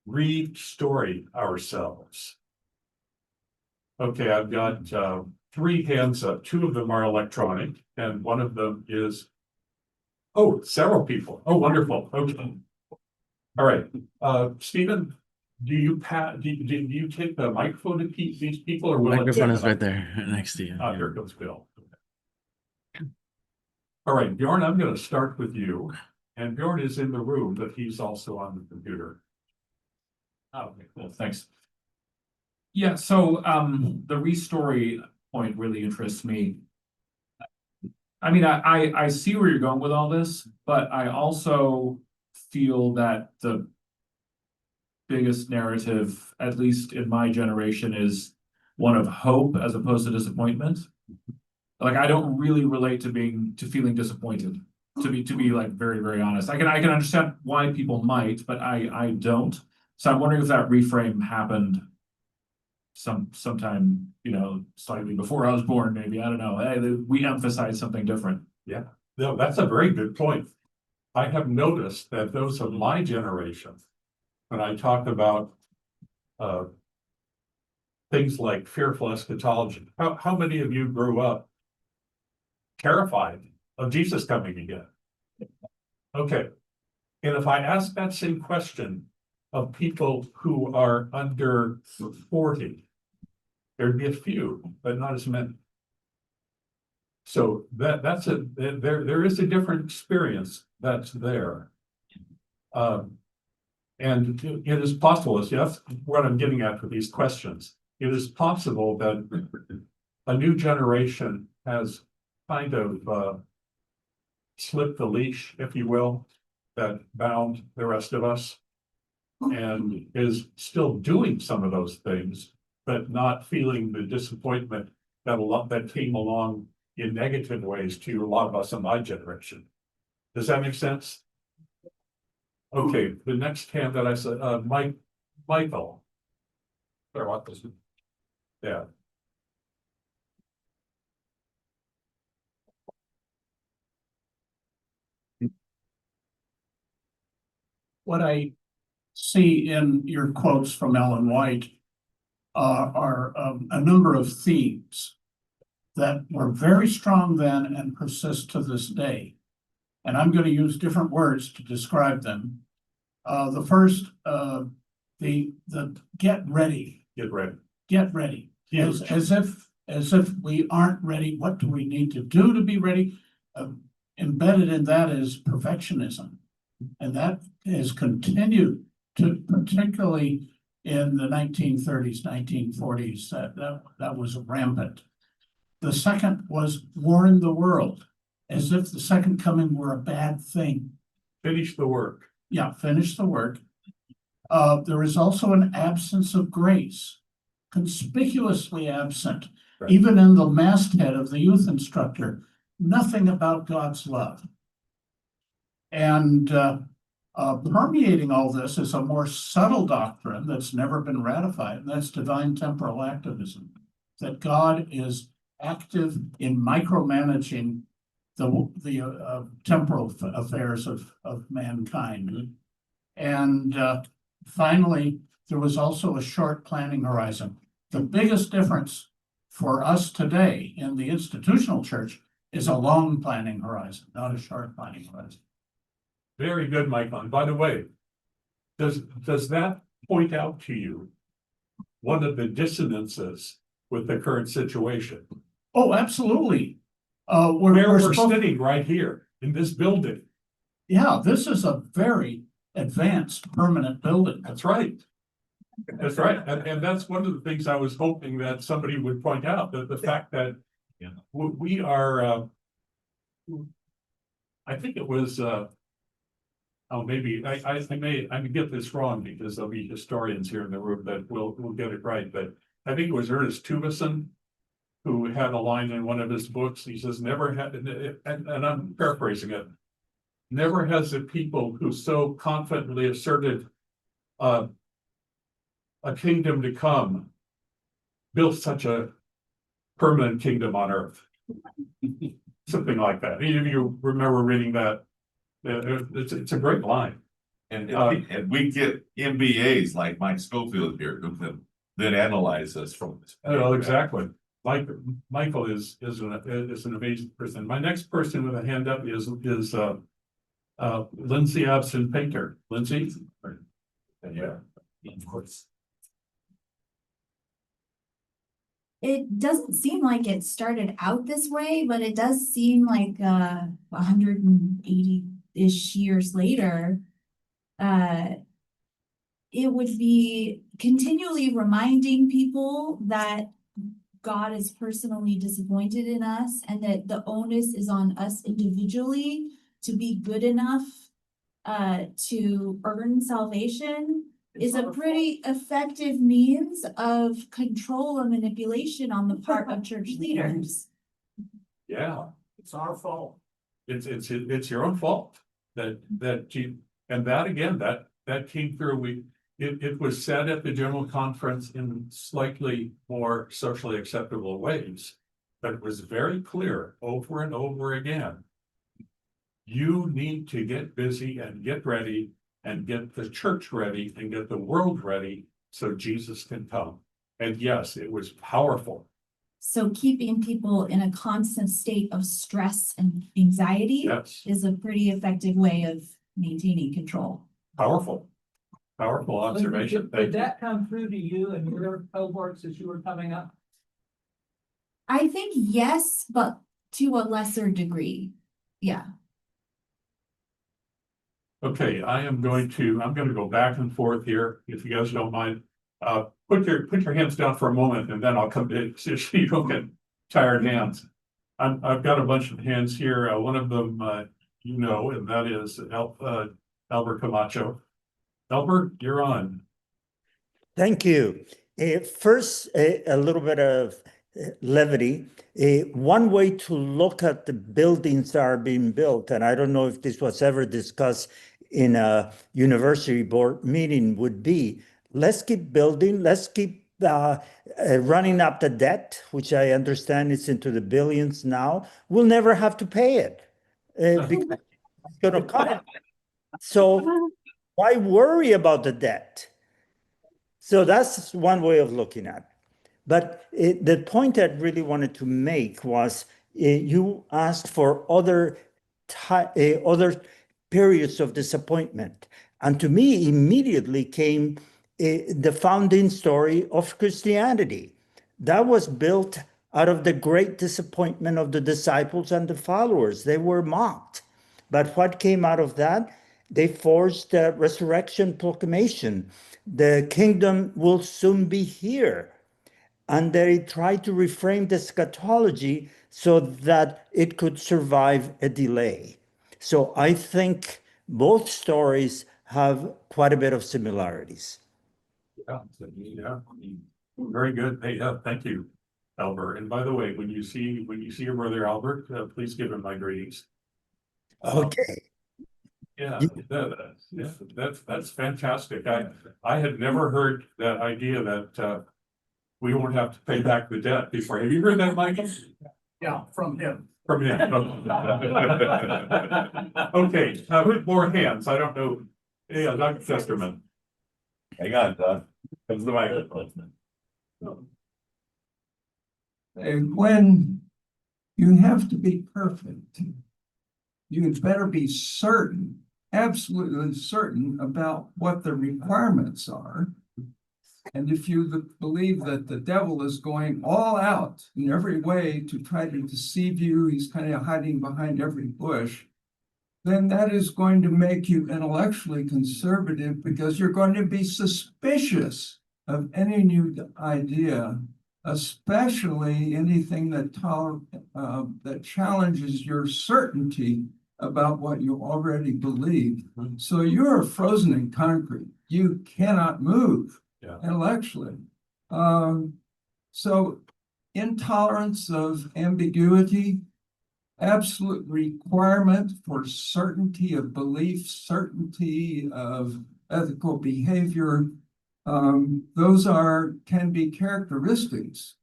re-story ourselves? Okay, I've got 3 hands up. 2 of them are electronic, and one of them is, oh, several people. Oh, wonderful. Okay. All right. Stephen, do you take the microphone to these people, or will microphone is right there next to you? Oh, here goes Bill. All right, Bjorn, I'm going to start with you. And Bjorn is in the room, but he's also on the computer. Oh, okay, cool, thanks. Yeah, so the restory point really interests me. I mean, I see where you're going with all this, but I also feel that the biggest narrative, at least in my generation, is one of hope as opposed to disappointment. Like, I don't really relate to feeling disappointed. To be like very, very honest. I can understand why people might, but I don't. So I'm wondering if that reframe happened sometime, slightly before I was born, maybe. I don't know. We emphasize something different. No, that's a very good point. I have noticed that those of my generation, when I talk about things like fearful eschatology, how many of you grew up terrified of Jesus coming again? Okay, and if I ask that same question of people who are under 40, there'd be a few, but not as many. So that's there is a different experience that's there. And it is possible, yes, what I'm getting at with these questions. It is possible that a new generation has kind of slipped the leash, if you will, that bound the rest of us, and is still doing some of those things, but not feeling the disappointment that came along in negative ways to a lot of us in my generation. Does that make sense? Okay, the next hand that I said, Michael. Sorry, what this? Yeah. What I see in your quotes from Ellen White are a number of themes that were very strong then and persist to this day. And I'm going to use different words to describe them. The first, the get ready. Get ready. Get ready. Huge. As if we aren't ready. What do we need to do to be ready? Embedded in that is perfectionism. And that has continued to, particularly in the 1930s, 1940s, that was rampant. The second was warn the world, as if the second coming were a bad thing. Finish the work. Yeah, finish the work. There is also an absence of grace, conspicuously absent, Right. even in the masthead of the youth instructor, nothing about God's love. And permeating all this is a more subtle doctrine that's never been ratified, and that's divine temporal activism, that God is active in micromanaging the temporal affairs of mankind. And finally, there was also a short planning horizon. The biggest difference for us today in the institutional church is a long planning horizon, not a short planning horizon. Very good, Michael. And by the way, does that point out to you one of the dissonances with the current situation? Oh, absolutely. We're sitting right here in this building. Yeah, this is a very advanced permanent building. That's right. That's right. And that's one of the things I was hoping that somebody would point out, that the fact that we are, I think it was, maybe I may get this wrong because there'll be historians here in the room that will get it right. But I think it was Ernest Tuvison who had a line in one of his books. He says, never had, and I'm paraphrasing it, never has the people who so confidently asserted a kingdom to come built such a permanent kingdom on earth. Something like that. Any of you remember reading that? It's a great line. And we get MBAs like Mike Schofield here who can then analyze us from this. Oh, exactly. Michael is an amazing person. My next person with a hand up is Lindsay Abson Painter. Lindsay? Yeah, of course. It doesn't seem like it started out this way, but it does seem like 180-ish years later, it would be continually reminding people that God is personally disappointed in us and that the onus is on us individually to be good enough to earn salvation is a pretty effective means of control and manipulation on the part of church leaders. Yeah, It's our fault. it's your own fault that you, and that again, that came through. It was said at the general conference in slightly more socially acceptable ways, but it was very clear over and over again. You need to get busy and get ready and get the church ready and get the world ready so Jesus can come. And yes, it was powerful. So keeping people in a constant state of stress and anxiety Yes, is a pretty effective way of maintaining control. powerful observation. Did Thank you. that come through to you and your cohorts as you were coming up? I think yes, but to a lesser degree. Yeah. Okay, I'm going to go back and forth here, if you guys don't mind. Put your hands down for a moment and then I'll come in, so you don't get tired hands. I've got a bunch of hands here. One of them, and that is Albert Camacho. Albert, you're on. Thank you. First, a little bit of levity. One way to look at the buildings that are being built, and I don't know if this was ever discussed in a university board meeting, would be, let's keep building, let's keep running up the debt, which I understand is into the billions now. We'll never have to pay it because it's going to come. So why worry about the debt? So that's one way of looking at it. But the point I really wanted to make was you asked for other periods of disappointment. And to me, immediately came the founding story of Christianity. That was built out of the great disappointment of the disciples and the followers. They were mocked. But what came out of that? They forged the resurrection proclamation. The kingdom will soon be here. And they tried to reframe the eschatology so that it could survive a delay. So I think both stories have quite a bit of similarities. Yeah, very good. Hey, thank you, Albert. And by the way, when you see your brother Albert, please give him my greetings. Okay. Yeah, that's fantastic. I had never heard that idea that we won't have to pay back the debt before. Have you heard that, Michael? Yeah, from him. From him. Okay, more hands. I don't know. Yeah, Dr. Chesterman. Hang on, Don. Comes the microphone. And when you have to be perfect, you better be certain, absolutely certain about what the requirements are. And if you believe that the devil is going all out in every way to try to deceive you, he's kind of hiding behind every bush, then that is going to make you intellectually conservative because you're going to be suspicious of any new idea, especially anything that challenges your certainty about what you already believe. So you're frozen in concrete. You cannot move intellectually. So intolerance of ambiguity, absolute requirement for certainty of belief, certainty of ethical behavior. Those can be characteristics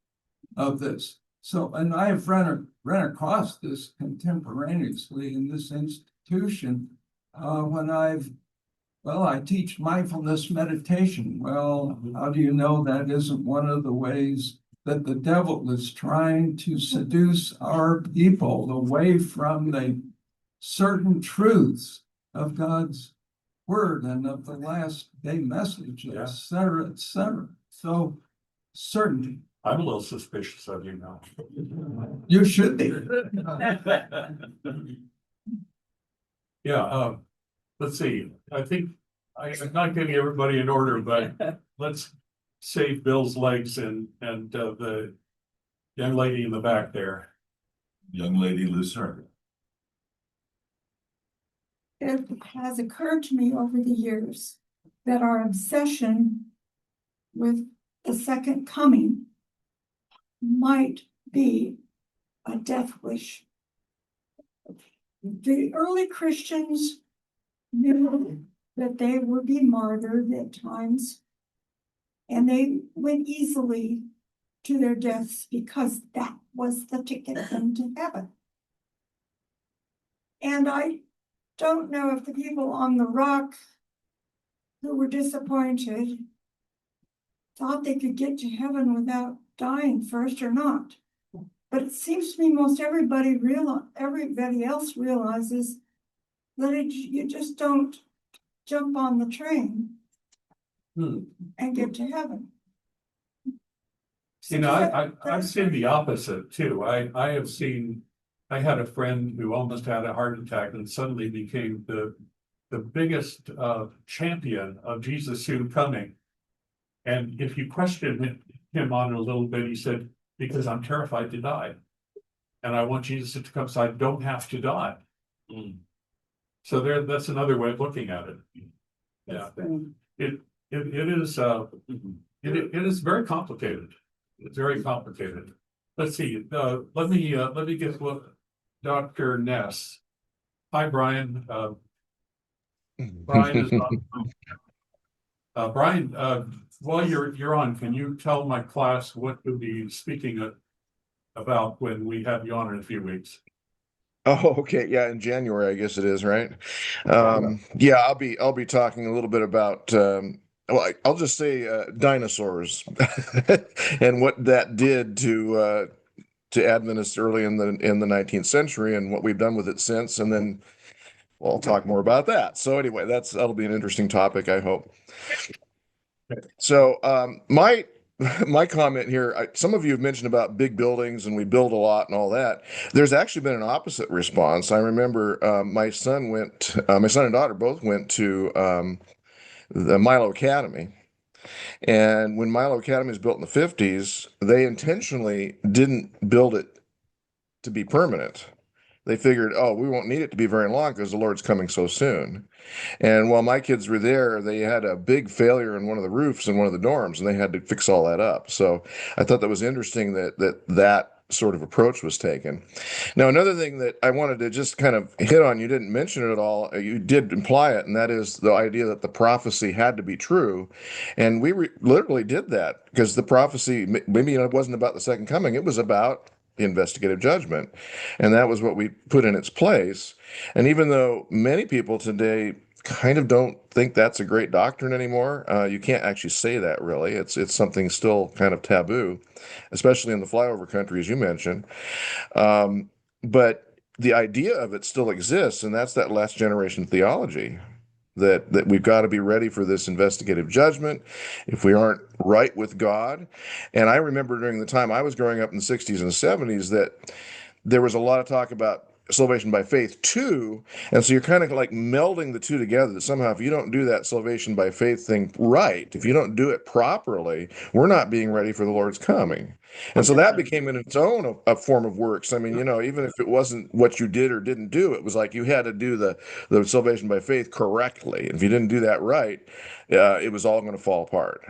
of this. So, and I have run across this contemporaneously in this institution when I teach mindfulness meditation. Well, how do you know that isn't one of the ways that the devil is trying to seduce our people away from the certain truths of God's word and of the last day message, et cetera, et cetera. So certainty. I'm a little suspicious of you now. You should be. Yeah, let's see. I think I'm not getting everybody in order, but let's save Bill's legs and the young lady in the back there. Young lady Lucerne. It has occurred to me over the years that our obsession with the second coming might be a death wish. The early Christians knew that they would be martyred at times. And they went easily to their deaths because that was the ticket into heaven. And I don't know if the people on the rock who were disappointed thought they could get to heaven without dying first or not. But it seems to me most everybody else realizes that you just don't jump on the train and get to heaven. You know, I've seen the opposite too. I have seen, I had a friend who almost had a heart attack and suddenly became the biggest champion of Jesus soon coming. And if you question him on it a little bit, he said, because I'm terrified to die. And I want Jesus to come so I don't have to die. So that's another way of looking at it. Yeah. It is very complicated. It's very complicated. Let's see, let me get Dr. Ness. Hi, Brian. Brian is on. Brian, while you're on, can you tell my class what you'll be speaking about when we have you on in a few weeks? Oh, okay. Yeah, in January, I guess it is, right? Yeah, I'll be talking a little bit about well, I'll just say dinosaurs and what that did to Adventists early in the 19th century and what we've done with it since, and then we'll talk more about that. So anyway, that'll be an interesting topic, I hope. So my comment here, some of you have mentioned about big buildings and we build a lot and all that. There's actually been an opposite response. I remember my son and daughter both went to the Milo Academy. And when Milo Academy was built in the 50s, they intentionally didn't build it to be permanent. They figured, oh, we won't need it to be very long because the Lord's coming so soon. And while my kids were there, they had a big failure in one of the roofs in one of the dorms, and they had to fix all that up. So I thought that was interesting that sort of approach was taken. Now, another thing that I wanted to just kind of hit on, you didn't mention it at all, you did imply it, and that is the idea that the prophecy had to be true. And we literally did that because the prophecy, maybe it wasn't about the second coming, it was about the investigative judgment. And that was what we put in its place. And even though many people today kind of don't think that's a great doctrine anymore, you can't actually say that really. It's something still kind of taboo, especially in the flyover country, as you mentioned. But the idea of it still exists, and that's that last generation theology. That we've got to be ready for this investigative judgment if we aren't right with God. And I remember during the time I was growing up in the 60s and 70s that there was a lot of talk about salvation by faith too. And so you're kind of like melding the two together, that somehow if you don't do that salvation by faith thing right, if you don't do it properly, we're not being ready for the Lord's coming. And so that became in its own a form of works. I mean, even if it wasn't what you did or didn't do, it was like you had to do the salvation by faith correctly. And if you didn't do that right, it was all going to fall apart.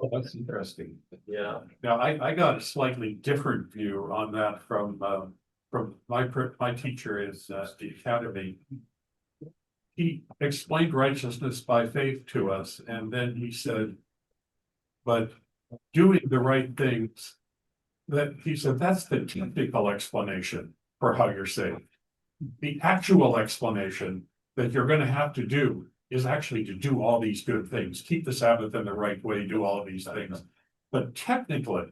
Oh, that's interesting. Yeah. Now, I got a slightly different view on that from my teacher is the academy. He explained righteousness by faith to us, and then he said, but doing the right things, he said that's the technical explanation for how you're saved. The actual explanation that you're going to have to do is actually to do all these good things, keep the Sabbath in the right way, do all of these things. But technically,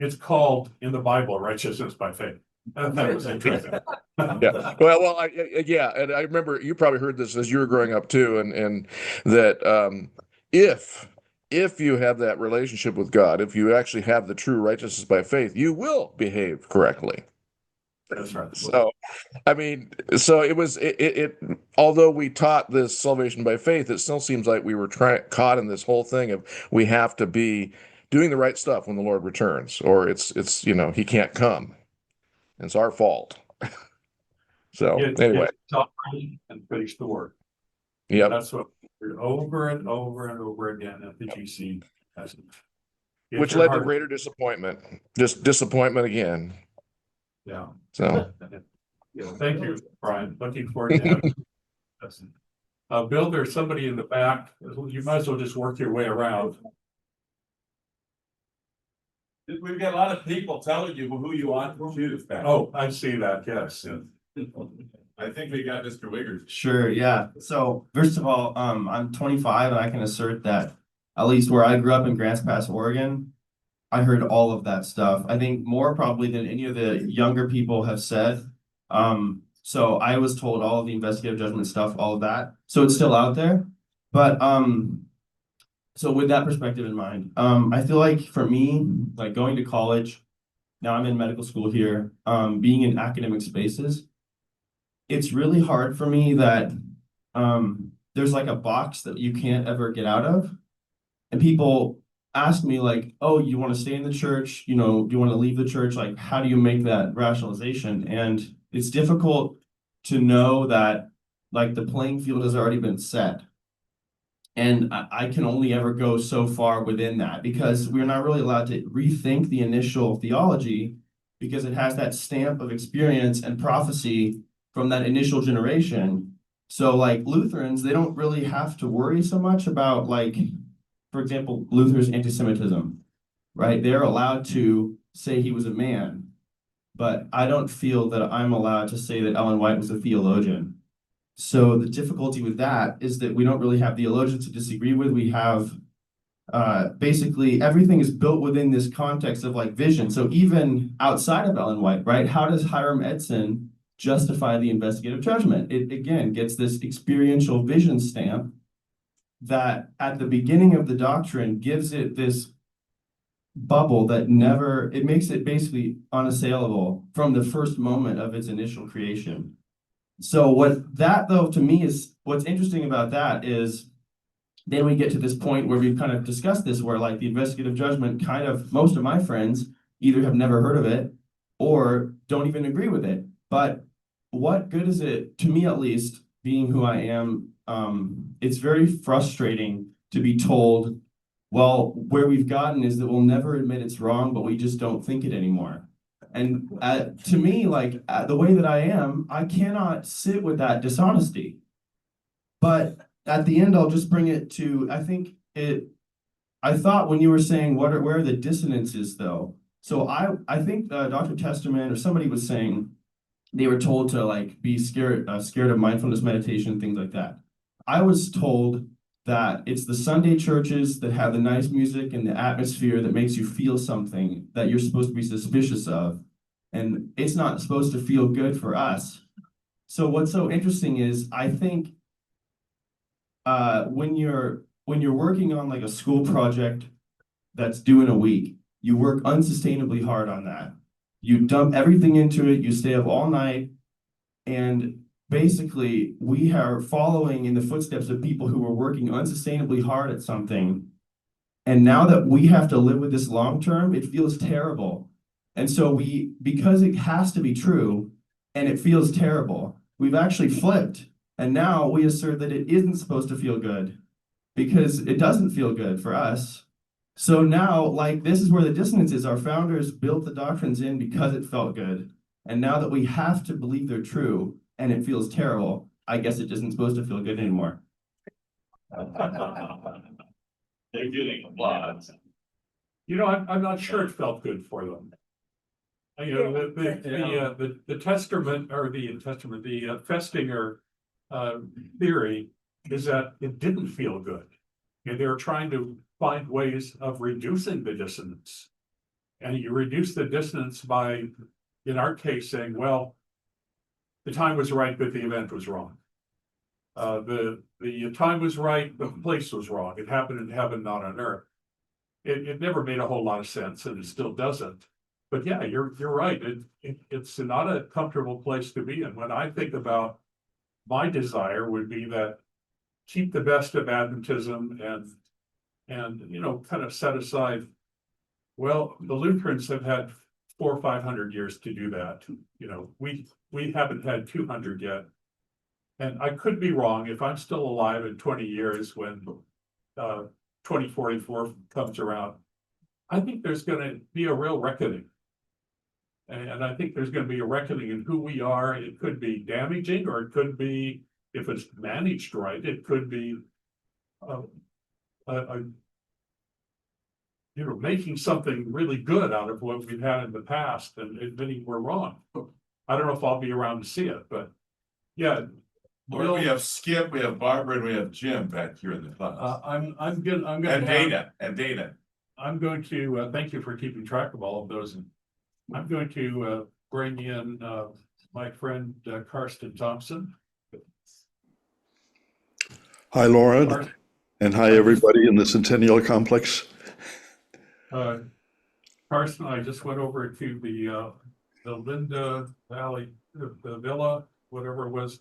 it's called in the Bible righteousness by faith. That was interesting. Yeah. Well, yeah, and I remember you probably heard this as you were growing up too, and that if you have that relationship with God, if you actually have the true righteousness by faith, you will behave correctly. That's right. So, I mean, so it was it. Although we taught this salvation by faith, it still seems like we were caught in this whole thing of we have to be doing the right stuff when the Lord returns, or it's he can't come. It's our fault. So anyway, Stop and finish the work. yeah, That's what we're over and over and over again at the GC. which led to greater disappointment. Just disappointment again. Yeah. So Yeah, thank you, Brian. Looking forward to having this. Bill, there's somebody in the back. You might as well just work your way around. We've got a lot of people telling you who you want to choose. Oh, I see that, yes. I think we got Mr. Wiggers. Sure, yeah. So first of all, I'm 25 and I can assert that at least where I grew up in Grants Pass, Oregon, I heard all of that stuff. I think more probably than any of the younger people have said. So I was told all of the investigative judgment stuff, all of that. So it's still out there. But so with that perspective in mind, I feel like for me, like going to college, now I'm in medical school here, being in academic spaces, it's really hard for me that there's like a box that you can't ever get out of. And people ask me like, oh, you want to stay in the church? You know, do you want to leave the church? Like, how do you make that rationalization? And it's difficult to know that like the playing field has already been set. And I can only ever go so far within that because we're not really allowed to rethink the initial theology because it has that stamp of experience and prophecy from that initial generation. So like Lutherans, they don't really have to worry so much about like, for example, Luther's anti-Semitism, right? They're allowed to say he was a man, but I don't feel that I'm allowed to say that Ellen White was a theologian. So the difficulty with that is that we don't really have theologians to disagree with. We have basically everything is built within this context of like vision. So even outside of Ellen White, right? How does Hiram Edson justify the investigative judgment? It again gets this experiential vision stamp that at the beginning of the doctrine gives it this bubble that never, it makes it basically unassailable from the first moment of its initial creation. So what that though to me is what's interesting about that is then we get to this point where we've kind of discussed this where like the investigative judgment kind of most of my friends either have never heard of it or don't even agree with it. But what good is it to me at least being who I am? It's very frustrating to be told, well, where we've gotten is that we'll never admit it's wrong, but we just don't think it anymore. And to me, like the way that I am, I cannot sit with that dishonesty. But at the end, I'll just bring it to, I thought when you were saying where are the dissonances though? So I think Dr. Testament or somebody was saying they were told to like be scared of mindfulness meditation, things like that. I was told that it's the Sunday churches that have the nice music and the atmosphere that makes you feel something that you're supposed to be suspicious of. And it's not supposed to feel good for us. So what's so interesting is I think when you're working on like a school project that's due in a week, you work unsustainably hard on that. You dump everything into it, you stay up all night, and basically we are following in the footsteps of people who were working unsustainably hard at something. And now that we have to live with this long term, it feels terrible. And so because it has to be true and it feels terrible, we've actually flipped. And now we assert that it isn't supposed to feel good because it doesn't feel good for us. So now, like, this is where the dissonance is. Our founders built the doctrines in because it felt good. And now that we have to believe they're true and it feels terrible, I guess it isn't supposed to feel good anymore. They're getting applause. You know, I'm not sure it felt good for them. You know, the testament or the Festinger theory is that it didn't feel good. And they were trying to find ways of reducing the dissonance. And you reduce the dissonance by, in our case, saying, well, the time was right, but the event was wrong. The time was right, the place was wrong. It happened in heaven, not on earth. It never made a whole lot of sense, and it still doesn't. But yeah, you're right. It's not a comfortable place to be in. When I think about my desire would be that keep the best of Adventism and you know, kind of set aside, well, the Lutherans have had 400 or 500 years to do that. You know, we haven't had 200 yet. And I could be wrong. If I'm still alive in 20 years when 2044 comes around, I think there's going to be a real reckoning. And I think there's gonna be a reckoning in who we are. It could be damaging, or it could be, if it's managed right, it could be a making something really good out of what we've had in the past and admitting we're wrong. I don't know if I'll be around to see it, but yeah. Lord, we have Skip, we have Barbara, and we have Jim back here in the class. I'm gonna And have- Dana, I'm going to, thank you for keeping track of all of those. And I'm going to, bring in, my friend Karsten Thompson. Hi, Loren, and hi, everybody in the Centennial Complex. Carson, I just went over to the Linda Valley, the villa, whatever it was.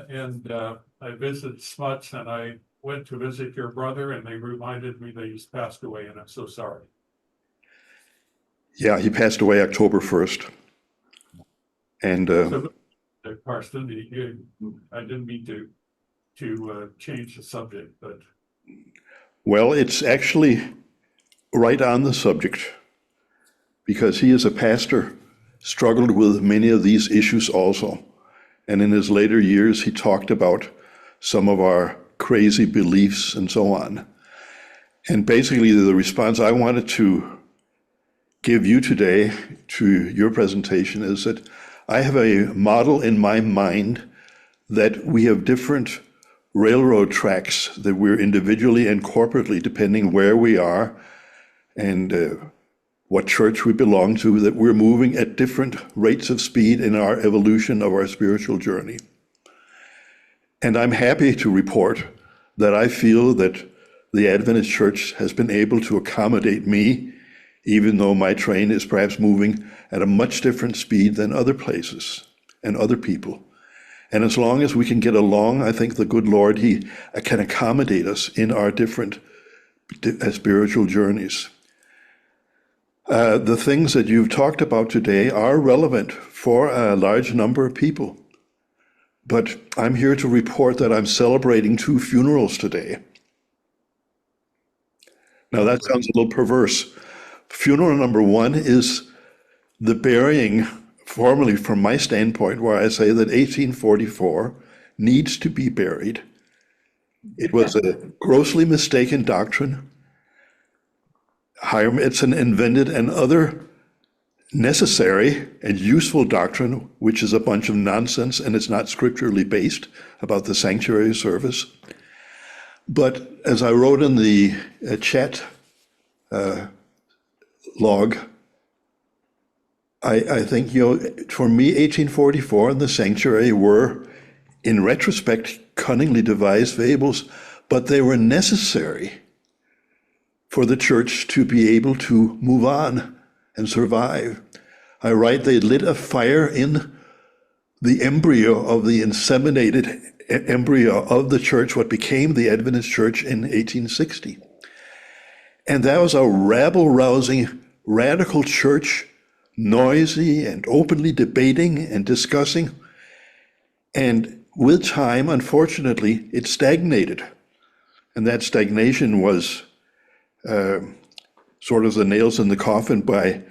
And I visited Smuts, and I went to visit your brother, and they reminded me that he's passed away, and I'm so sorry. Yeah, he passed away October 1st. And So, Carson, I didn't mean to change the subject, but well, it's actually right on the subject, because he is a pastor, struggled with many of these issues also. And in his later years, he talked about some of our crazy beliefs and so on. And basically, the response I wanted to give you today to your presentation is that I have a model in my mind that we have different railroad tracks that we're individually and corporately, depending where we are and what church we belong to, that we're moving at different rates of speed in our evolution of our spiritual journey. And I'm happy to report that I feel that the Adventist Church has been able to accommodate me, even though my train is perhaps moving at a much different speed than other places and other people. And as long as we can get along, I think the good Lord, He can accommodate us in our different spiritual journeys. The things that you've talked about today are relevant for a large number of people. But I'm here to report that I'm celebrating 2 funerals today. Now that sounds a little perverse. Funeral number 1 is the burying, formally from my standpoint, where I say that 1844 needs to be buried. It was a grossly mistaken doctrine. Hiram Eidson invented an other necessary and useful doctrine, which is a bunch of nonsense and it's not scripturally based, about the sanctuary service. But as I wrote in the chat log, I think, for me, 1844 and the sanctuary were, in retrospect, cunningly devised fables, but they were necessary for the church to be able to move on and survive. I write they lit a fire in the embryo of the inseminated embryo of the church, what became the Adventist Church in 1860. And that was a rabble-rousing, radical church, noisy and openly debating and discussing. And with time, unfortunately, it stagnated. And that stagnation was sort of the nails in the coffin by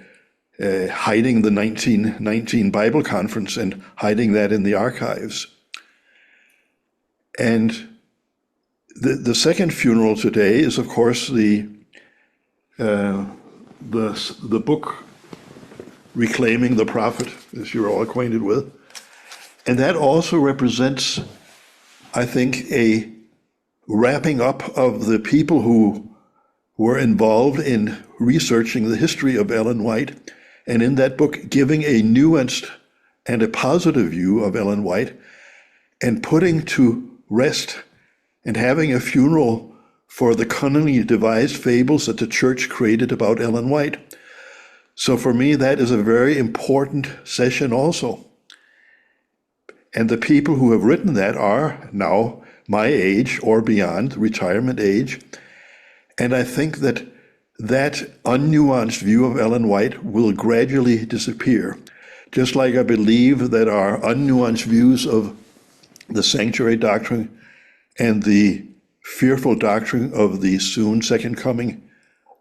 hiding the 1919 Bible Conference and hiding that in the archives. And the second funeral today is, of course, the book Reclaiming the Prophet, as you're all acquainted with. And that also represents, I think, a wrapping up of the people who were involved in researching the history of Ellen White, and in that book giving a nuanced and a positive view of Ellen White, and putting to rest and having a funeral for the cunningly devised fables that the church created about Ellen White. So for me, that is a very important session also. And the people who have written that are now my age or beyond, retirement age. And I think that that unnuanced view of Ellen White will gradually disappear. Just like I believe that our unnuanced views of the sanctuary doctrine and the fearful doctrine of the soon second coming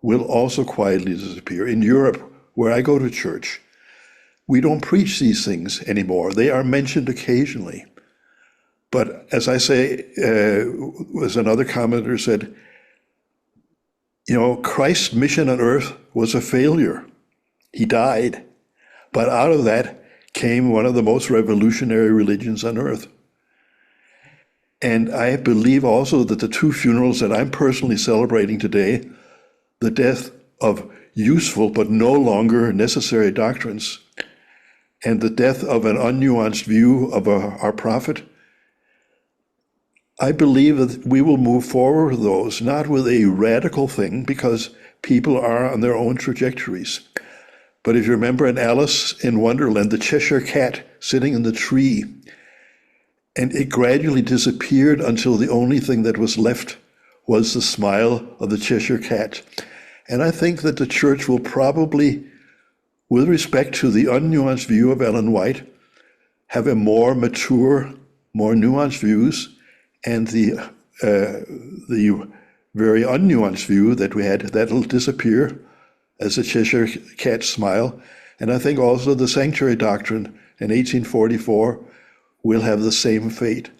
will also quietly disappear. In Europe, where I go to church, we don't preach these things anymore. They are mentioned occasionally. But as I say, as another commenter said, Christ's mission on earth was a failure. He died. But out of that came one of the most revolutionary religions on earth. And I believe also that the two funerals that I'm personally celebrating today, the death of useful but no longer necessary doctrines, and the death of an unnuanced view of our prophet, I believe that we will move forward with those, not with a radical thing, because people are on their own trajectories. But if you remember in Alice in Wonderland, the Cheshire Cat sitting in the tree, and it gradually disappeared until the only thing that was left was the smile of the Cheshire Cat. And I think that the church will probably, with respect to the unnuanced view of Ellen White, have a more mature, more nuanced views, and the very unnuanced view that we had, that'll disappear as a Cheshire Cat smile. And I think also the sanctuary doctrine in 1844 will have the same fate.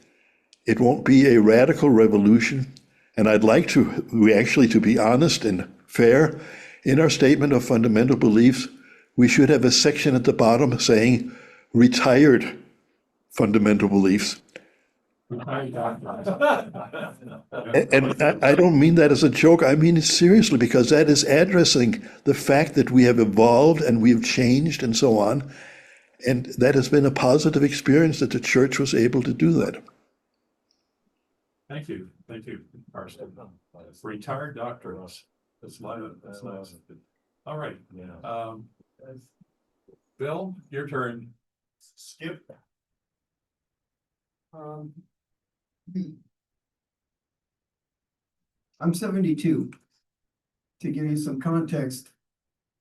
It won't be a radical revolution, and I'd like we actually, to be honest and fair, in our statement of fundamental beliefs, we should have a section at the bottom saying retired fundamental beliefs. And I don't mean that as a joke, I mean it seriously, because that is addressing the fact that we have evolved and we've changed and so on. And that has been a positive experience that the church was able to do that. Thank you, Karsten. Retired doctors. That's nice. All right. Bill, your turn. Skip. I'm 72. To give you some context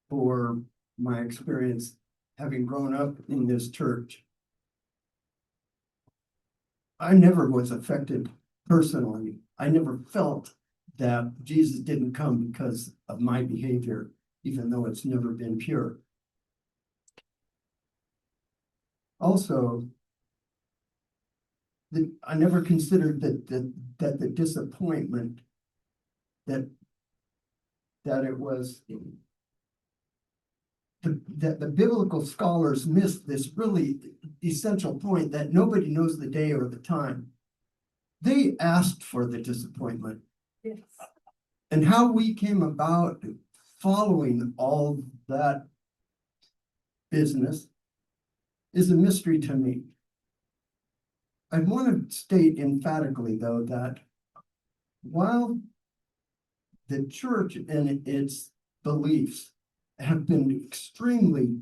for my experience having grown up in this church, I never was affected personally. I never felt that Jesus didn't come because of my behavior, even though it's never been pure. Also, I never considered that the disappointment that it was that the biblical scholars missed this really essential point that nobody knows the day or the time. They asked for the disappointment. Yes. And how we came about following all that business is a mystery to me. I want to state emphatically, though, that while the church and its beliefs have been extremely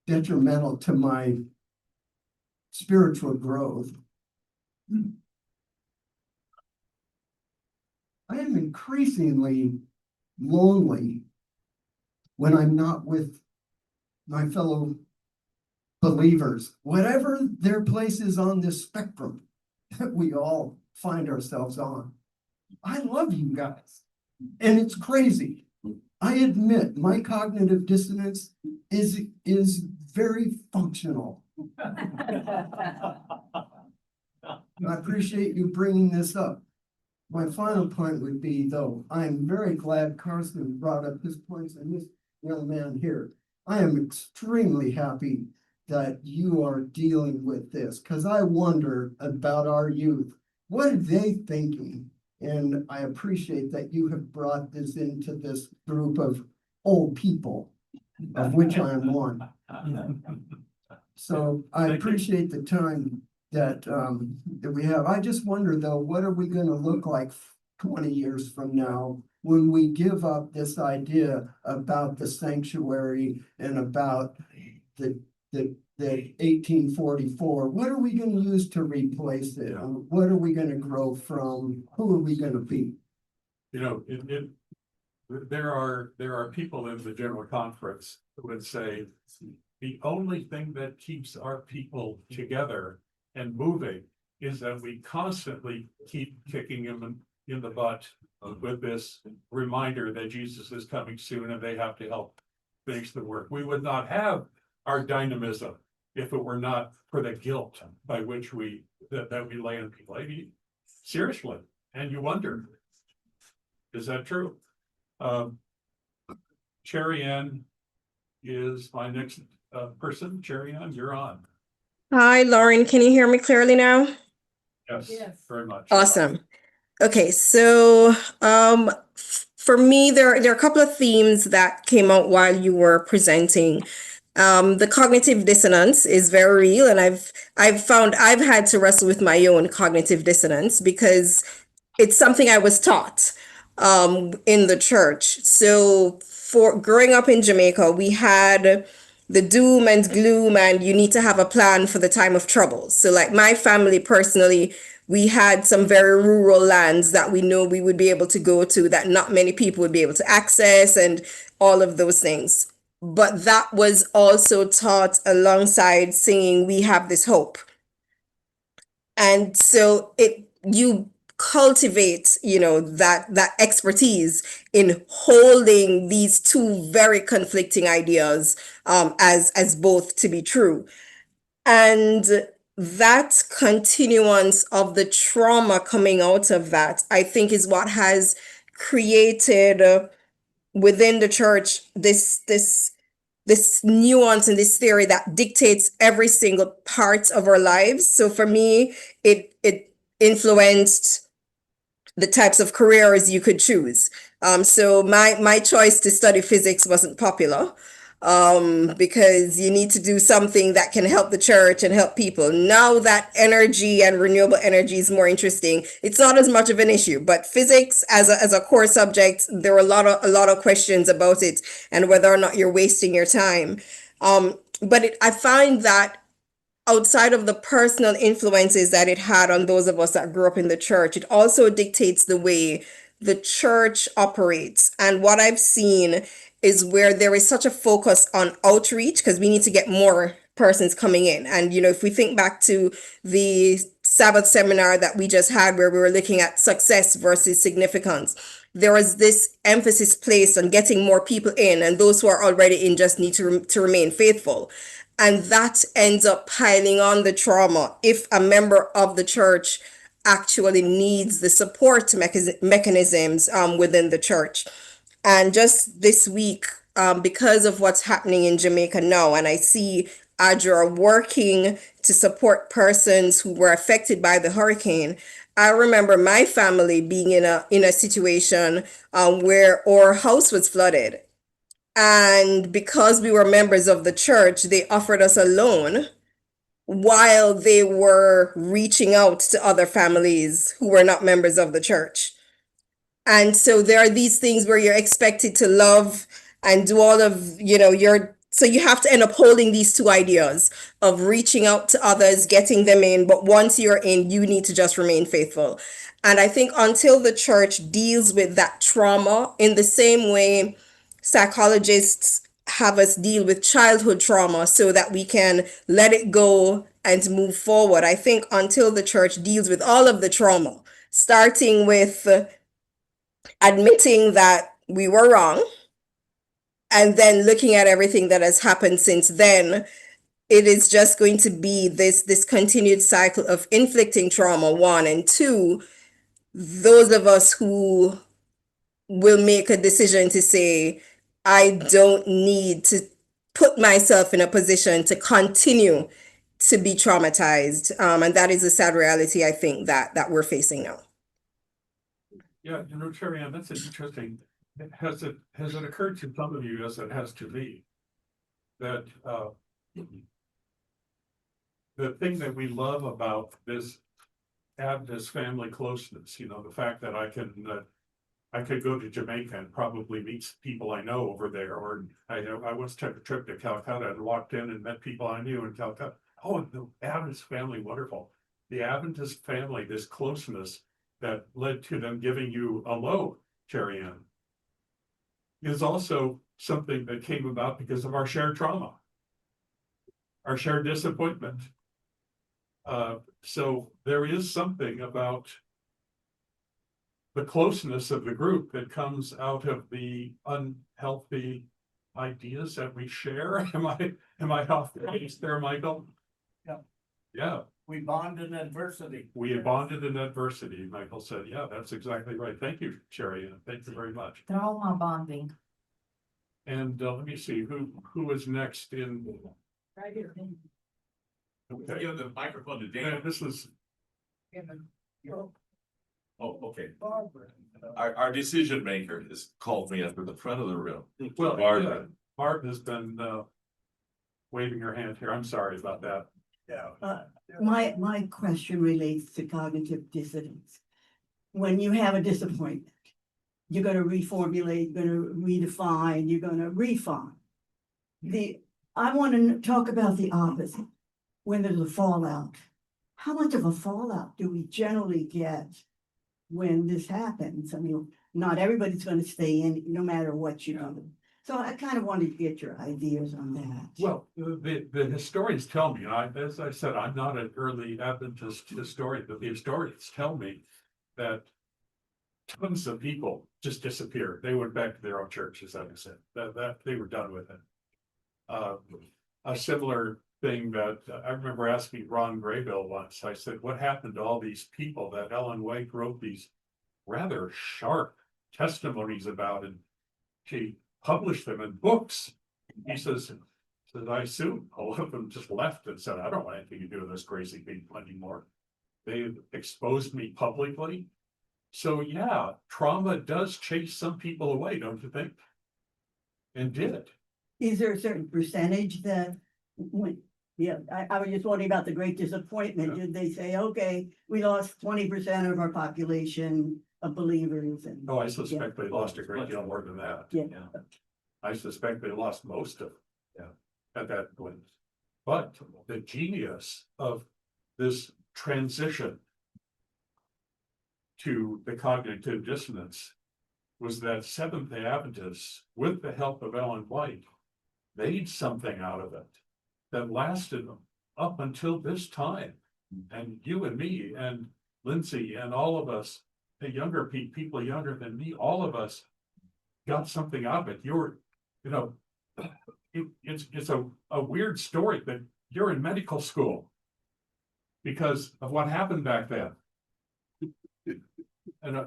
detrimental to my spiritual growth, I am increasingly lonely when I'm not with my fellow believers, whatever their place is on this spectrum that we all find ourselves on. I love you guys, and it's crazy. I admit my cognitive dissonance is very functional. I appreciate you bringing this up. My final point would be, though, I'm very glad Carson brought up his points and this young man here. I am extremely happy that you are dealing with this, because I wonder about our youth. What are they thinking? And I appreciate that you have brought this into this group of old people, of which I am one. So I appreciate the time that we have. I just wonder, though, what are we going to look like 20 years from now when we give up this idea about the sanctuary and about the 1844? What are we going to use to replace it? What are we going to grow from? Who are we going to be? There are people in the General Conference who would say the only thing that keeps our people together and moving is that we constantly keep kicking them in the butt with this reminder that Jesus is coming soon and they have to help makes the work. We would not have our dynamism if it were not for the guilt by which that we lay on people. I mean, seriously, and you wonder, is that true? Sherry Ann is my next person. Sherry Ann, you're on. Hi, Lauren. Can you hear me clearly now? Yes, very much. Awesome. Okay, so for me, there are a couple of themes that came out while you were presenting. The cognitive dissonance is very real, and I've found I've had to wrestle with my own cognitive dissonance because it's something I was taught in the church. So for growing up in Jamaica, we had the doom and gloom, and you need to have a plan for the time of trouble. So like my family personally, we had some very rural lands that we know we would be able to go to that not many people would be able to access and all of those things. But that was also taught alongside singing, "We have this hope." And so you cultivate, that expertise in holding these two very conflicting ideas as both to be true. And that continuance of the trauma coming out of that, I think, is what has created within the church this nuance and this theory that dictates every single part of our lives. So for me, it influenced the types of careers you could choose. So my choice to study physics wasn't popular because you need to do something that can help the church and help people. Now that energy and renewable energy is more interesting, it's not as much of an issue. But physics as a core subject, there were a lot of questions about it and whether or not you're wasting your time. But I find that outside of the personal influences that it had on those of us that grew up in the church, it also dictates the way the church operates. And what I've seen is where there is such a focus on outreach, because we need to get more persons coming in. And, if we think back to the Sabbath seminar that we just had, where we were looking at success versus significance, there was this emphasis placed on getting more people in, and those who are already in just need to remain faithful. And that ends up piling on the trauma if a member of the church actually needs the support mechanisms within the church. And just this week, because of what's happening in Jamaica now, and I see ADRA working to support persons who were affected by the hurricane, I remember my family being in a situation where our house was flooded. And because we were members of the church, they offered us a loan while they were reaching out to other families who were not members of the church. And so there are these things where you're expected to love and do all of, so you have to end up holding these two ideas of reaching out to others, getting them in. But once you're in, you need to just remain faithful. And I think until the church deals with that trauma in the same way psychologists have us deal with childhood trauma so that we can let it go and move forward. I think until the church deals with all of the trauma, starting with admitting that we were wrong, and then looking at everything that has happened since then, it is just going to be this continued cycle of inflicting trauma, one, and two, those of us who will make a decision to say, I don't need to put myself in a position to continue to be traumatized. And that is a sad reality, I think, that we're facing now. Yeah, Sherry Ann, that's interesting. Has it occurred to some of you, as it has to me, that the thing that we love about this Adventist family closeness, the fact that I could go to Jamaica and probably meet people I know over there, or I once took a trip to Calcutta and walked in and met people I knew in Calcutta. Oh, the Adventist family, wonderful. The Adventist family, this closeness that led to them giving you a loan, Sherry Ann, is also something that came about because of our shared trauma, our shared disappointment. So there is something about the closeness of the group that comes out of the unhealthy ideas that we share. Am I off base there, Michael? Yeah. Yeah, We bond in adversity. we bonded in adversity, Michael said. Yeah, that's exactly right. Thank you, Sherry. Thank you very much. Trauma bonding. And let me see, who is next in? Right here. Okay. Give the microphone to Yeah, this is, Oh, okay. Our decision maker has called me up to the front of the room. well, Barbara. yeah, Barb has been waving her hand here. I'm sorry about that. My question relates to cognitive dissonance. When you have a disappointment, you're gonna reformulate, you're gonna redefine, you're gonna refine. I wanna talk about the opposite, when there's a fallout. How much of a fallout do we generally get when this happens? I mean, not everybody's gonna stay in, no matter what you do. So I kind of wanted to get your ideas on that. Well, the historians tell me, and as I said, I'm not an early Adventist historian, but the historians tell me that tons of people just disappeared. They went back to their own churches, as I said, that they were done with it. A similar thing that I remember asking Ron Graybill once, I said, what happened to all these people that Ellen White wrote these rather sharp testimonies about, and she published them in books? He says, I assume a lot of them just left and said, I don't want anything to do with this crazy people anymore. They exposed me publicly. So yeah, trauma does chase some people away, don't you think? And did. Is there a certain percentage that I was just wondering about the great disappointment. Did they say, okay, we lost 20% of our population of believers? And Oh, I suspect they lost a great deal more than that. Yeah. I suspect they lost most of it. At that point. But the genius of this transition to the cognitive dissonance was that Seventh-day Adventists, with the help of Ellen White, made something out of it that lasted them up until this time. And you and me and Lindsay and all of us, the younger people younger than me, all of us got something out of it. It's a weird story, but you're in medical school because of what happened back then. And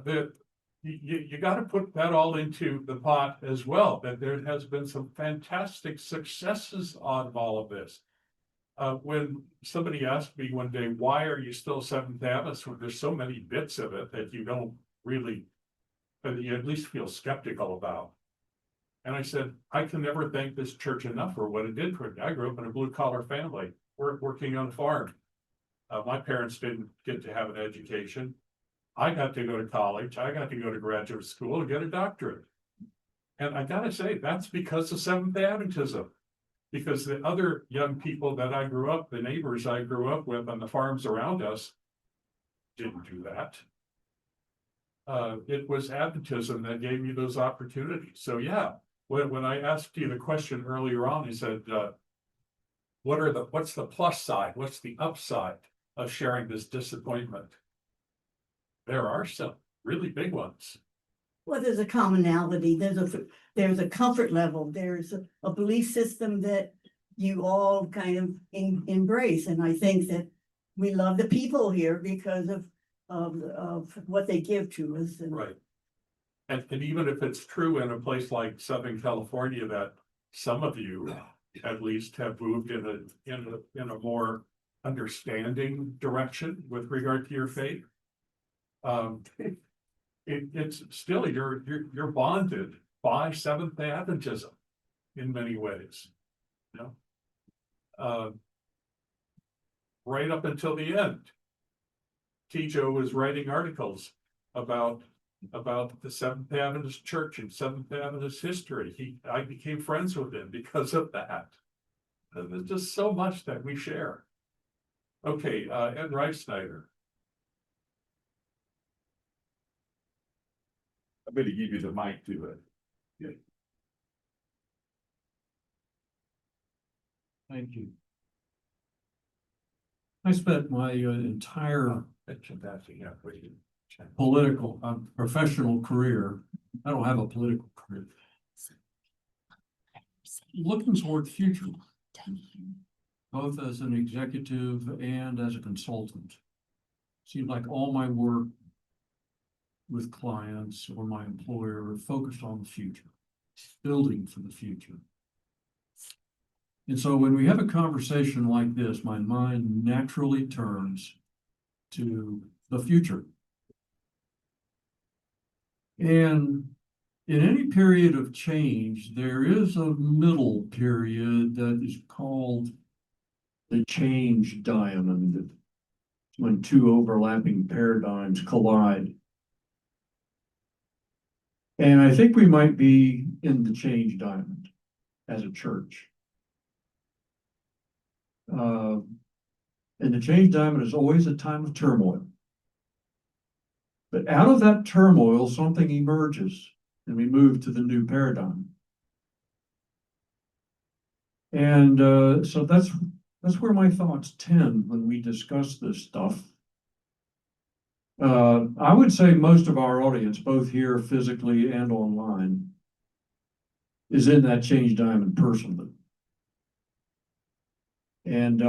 you got to put that all into the pot as well, that there has been some fantastic successes on all of this. When somebody asked me one day, why are you still Seventh Adventist when there's so many bits of it that you don't really, but you at least feel skeptical about? And I said, I can never thank this church enough for what it did for me. I grew up in a blue collar family, working on a farm. My parents didn't get to have an education. I got to go to college. I got to go to graduate school and get a doctorate. And I gotta say, that's because of Seventh-day Adventism. Because the other young people that I grew up, the neighbors I grew up with on the farms around us, didn't do that. It was Adventism that gave me those opportunities. So yeah, when I asked you the question earlier on, you said, what's the plus side? What's the upside of sharing this disappointment? There are some really big ones. Well, there's a commonality, there's a comfort level, there's a belief system that you all kind of embrace. And I think that we love the people here because of what they give to us. Right. And even if it's true in a place like Southern California, that some of you at least have moved in a more understanding direction with regard to your faith. It's still you're bonded by Seventh-day Adventism in many ways. Right up until the end, Tijo was writing articles about the Seventh-day Adventist Church and Seventh-day Adventist history. I became friends with him because of that. There's just so much that we share. Okay, Ed Reifsnyder. I'm going to give you the mic to it. Yeah. Thank you. I spent my entire professional career. I don't have a political career. looking toward the future, both as an executive and as a consultant. Seems like all my work with clients or my employer are focused on the future, building for the future. And so when we have a conversation like this, my mind naturally turns to the future. And in any period of change, there is a middle period that is called the change diamond, when two overlapping paradigms collide. And I think we might be in the change diamond as a church. And the change diamond is always a time of turmoil. But out of that turmoil, something emerges, and we move to the new paradigm. And so that's where my thoughts tend when we discuss this stuff. I would say most of our audience, both here physically and online, is in that change diamond personally. And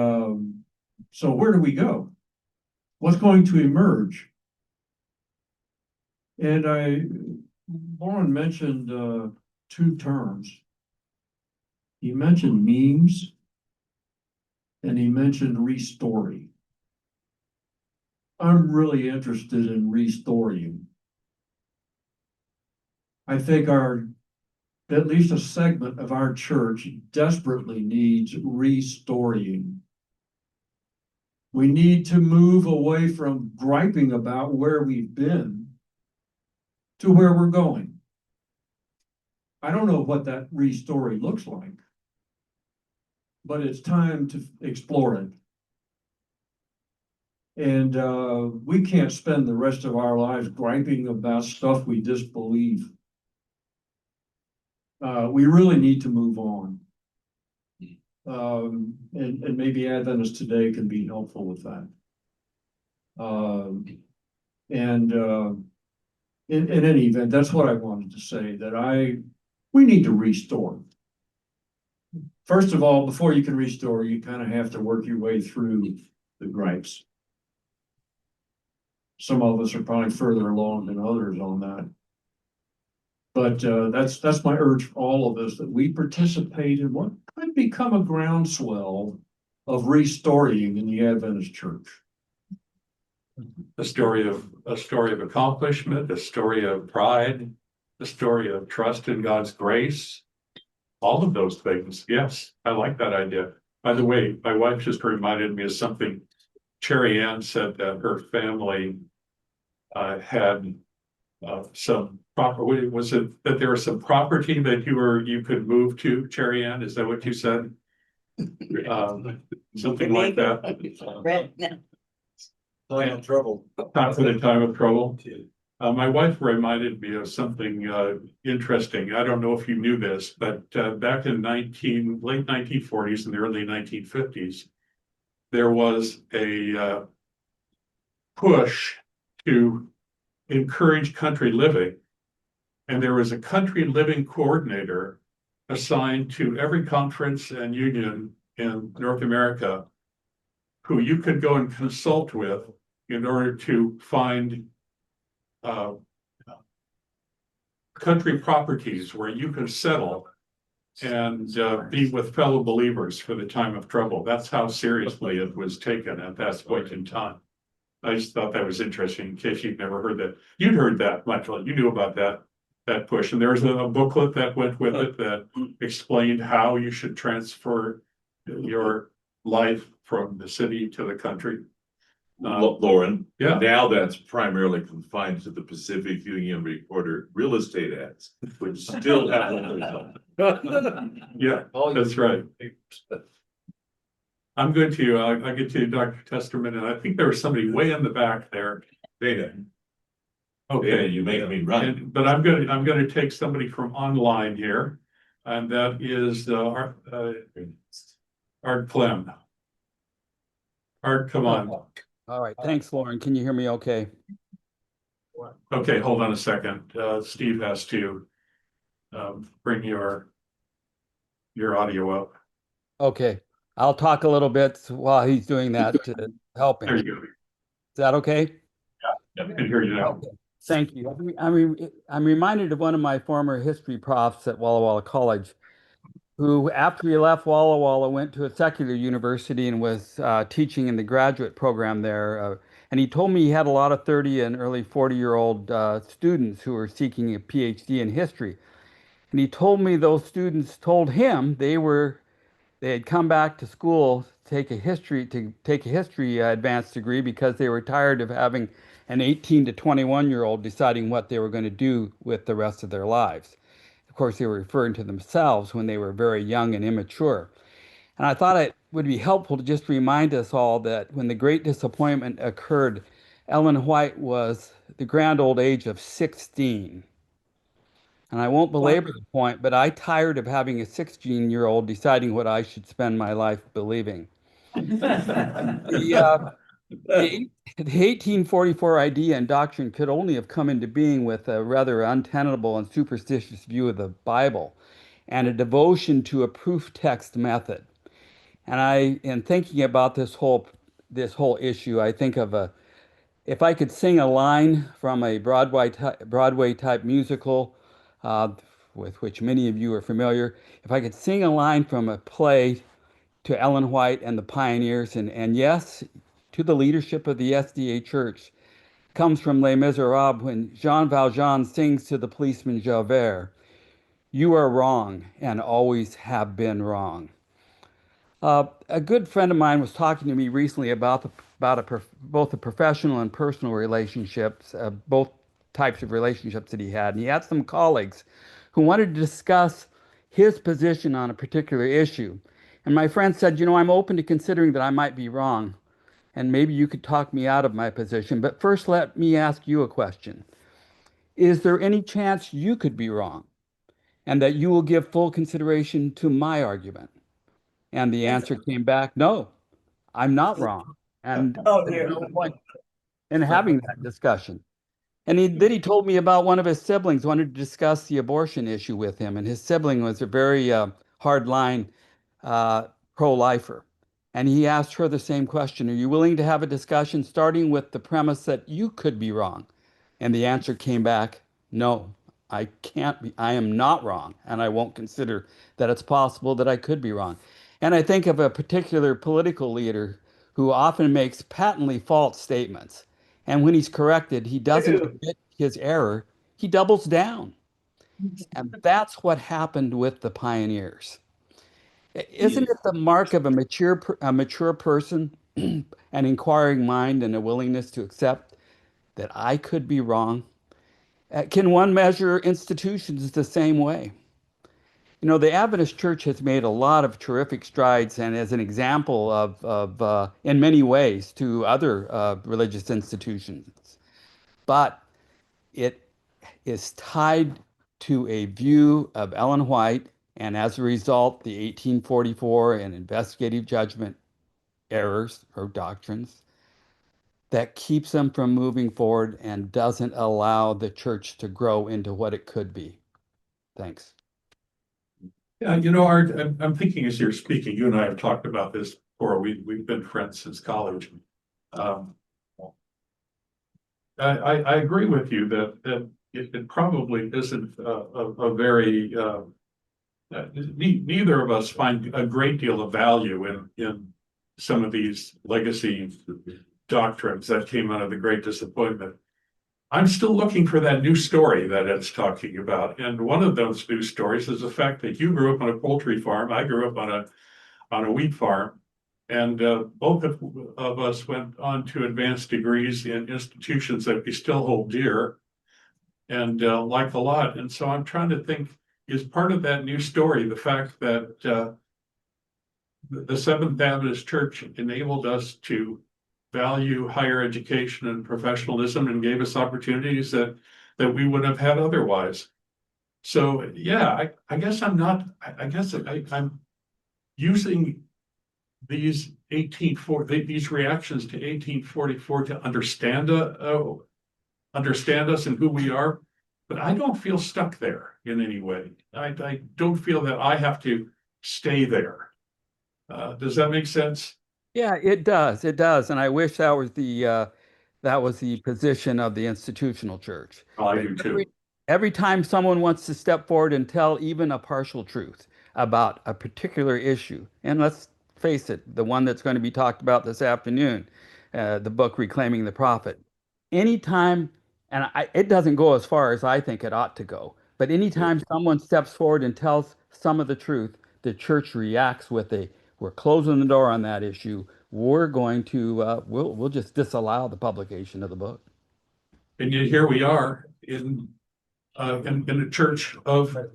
so where do we go? What's going to emerge? And Loren mentioned two terms. He mentioned memes, and he mentioned restoring. I'm really interested in restoring. I think at least a segment of our church desperately needs restoring. We need to move away from griping about where we've been to where we're going. I don't know what that restory looks like, but it's time to explore it. And we can't spend the rest of our lives griping about stuff we disbelieve. We really need to move on. And maybe Adventists today can be helpful with that. In any event, that's what I wanted to say, that we need to restore. First of all, before you can restore, you kind of have to work your way through the gripes. Some of us are probably further along than others on that. But that's my urge for all of us, that we participate in what could become a groundswell of restoring in the Adventist church. A story of accomplishment, a story of pride, a story of trust in God's grace. All of those things. Yes, I like that idea. By the way, my wife just reminded me of something. Cherry Ann said that her family had some property. Was it that there was some property that you could move to, Cherry Ann? Is that what you said? Something like that. Time of trouble. Time for the time of trouble. My wife reminded me of something interesting. I don't know if you knew this, but back in late 1940s and the early 1950s, there was a push to encourage country living. And there was a country living coordinator assigned to every conference and union in North America who you could go and consult with in order to find country properties where you can settle and be with fellow believers for the time of trouble. That's how seriously it was taken at that point in time. I just thought that was interesting, in case you've never heard that. You'd heard that, Michael. You knew about that push. And there was a booklet that went with it that explained how you should transfer your life from the city to the country. Loren, Yeah. now that's primarily confined to the Pacific Union Reporter real estate ads, which still have no result. Yeah, that's right. I'm going to, I'll get to Dr. Testerman, and I think there was somebody way in the back there. Dana. Okay. Dana, you make me run. But I'm going to take somebody from online here, and that is Art Clem. Art, come on. All right, thanks, Loren. Can you hear me okay? Okay, hold on a second. Steve has to bring your your audio up. Okay, I'll talk a little bit while he's doing that to help him. There Is you go. that okay? Yeah, I can hear you now. Okay, thank you. I'm reminded of one of my former history profs at Walla Walla College, who, after he left Walla Walla, went to a secular university and was teaching in the graduate program there. And he told me he had a lot of 30 and early 40-year-old students who were seeking a PhD in history. And he told me those students told him they had come back to school to take a history advanced degree because they were tired of having an 18 to 21-year-old deciding what they were going to do with the rest of their lives. Of course, they were referring to themselves when they were very young and immature. And I thought it would be helpful to just remind us all that when the Great Disappointment occurred, Ellen White was the grand old age of 16. And I won't belabor the point, but I tired of having a 16-year-old deciding what I should spend my life believing. The 1844 idea and doctrine could only have come into being with a rather untenable and superstitious view of the Bible and a devotion to a proof text method. And in thinking about this whole issue, I think of if I could sing a line from a Broadway type musical, with which many of you are familiar, if I could sing a line from a play to Ellen White and the pioneers, and yes, to the leadership of the SDA Church, comes from Les Miserables when Jean Valjean sings to the policeman Javert, "You are wrong and always have been wrong." A good friend of mine was talking to me recently about both the professional and personal relationships, both types of relationships that he had. And he had some colleagues who wanted to discuss his position on a particular issue. And my friend said, I'm open to considering that I might be wrong, and maybe you could talk me out of my position. But first, let me ask you a question. Is there any chance you could be wrong and that you will give full consideration to my argument? And the answer came back, no, I'm not wrong. And there's no point in having that discussion. And then he told me about one of his siblings wanted to discuss the abortion issue with him. And his sibling was a very hardline pro-lifer. And he asked her the same question. Are you willing to have a discussion starting with the premise that you could be wrong? And the answer came back, no, I can't be. I am not wrong. And I won't consider that it's possible that I could be wrong. And I think of a particular political leader who often makes patently false statements. And when he's corrected, he doesn't admit his error, he doubles down. And that's what happened with the pioneers. Isn't it the mark of a mature person, an inquiring mind, and a willingness to accept that I could be wrong? Can one measure institutions the same way? The Adventist Church has made a lot of terrific strides and as an example of in many ways, to other religious institutions. But it is tied to a view of Ellen White, and as a result, the 1844 and investigative judgment errors or doctrines that keeps them from moving forward and doesn't allow the church to grow into what it could be. Thanks. Yeah, Art, I'm thinking as you're speaking, you and I have talked about this before. We've been friends since college. I agree with you that it probably isn't a very neither of us find a great deal of value in some of these legacy doctrines that came out of the Great Disappointment. I'm still looking for that new story that it's talking about. And one of those new stories is the fact that you grew up on a poultry farm. I grew up on a wheat farm. And both of us went on to advanced degrees in institutions that we still hold dear and like a lot. And so I'm trying to think, is part of that new story the fact that the Seventh Adventist Church enabled us to value higher education and professionalism and gave us opportunities that we would have had otherwise. So yeah, I guess I'm I'm using these these reactions to 1844 to understand us and who we are, but I don't feel stuck there in any way. I don't feel that I have to stay there. Does that make sense? Yeah, it does. It does. And I wish that was the position of the institutional church. Oh, I do too. Every time someone wants to step forward and tell even a partial truth about a particular issue, and let's face it, the one that's going to be talked about this afternoon, the book Reclaiming the Prophet. Anytime, it doesn't go as far as I think it ought to go, but anytime someone steps forward and tells some of the truth, the church reacts with we're closing the door on that issue. We're going to, we'll just disallow the publication of the book. And yet here we are in a church of the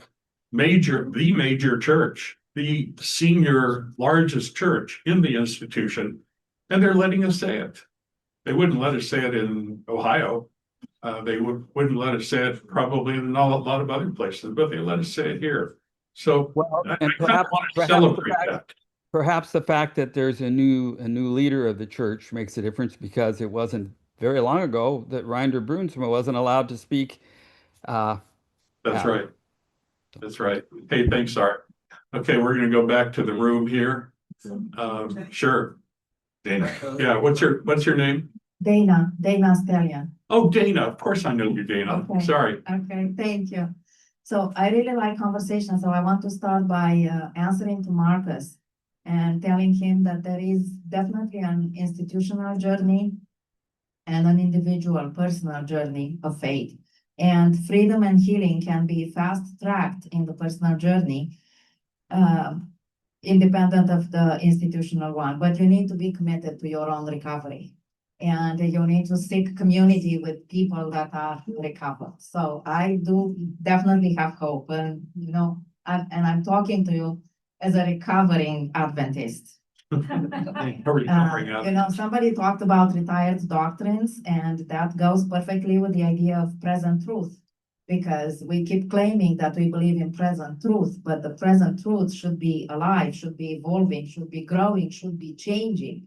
major church, the senior largest church in the institution, and they're letting us say it. They wouldn't let us say it in Ohio. They wouldn't let us say it probably in a lot of other places, but they let us say it here. So I perhaps, want to celebrate that. Perhaps the fact that there's a new leader of the church makes a difference, because it wasn't very long ago that Reinder Brunsma wasn't allowed to speak. That's right. That's right. Hey, thanks, Art. Okay, we're going to go back to the room here. Sure. Dana. Yeah, what's your name? Dana Stallion. Oh, Dana. Of course I know you, Dana. Okay. Sorry. Okay, thank you. So I really like conversation. So I want to start by answering to Marcus and telling him that there is definitely an institutional journey and an individual personal journey of faith. And freedom and healing can be fast-tracked in the personal journey, independent of the institutional one, but you need to be committed to your own recovery. And you need to seek community with people that are recovered. So I do definitely have hope, and I'm talking to you as a recovering Adventist. Somebody talked about retired doctrines, and that goes perfectly with the idea of present truth, because we keep claiming that we believe in present truth, but the present truth should be alive, should be evolving, should be growing, should be changing.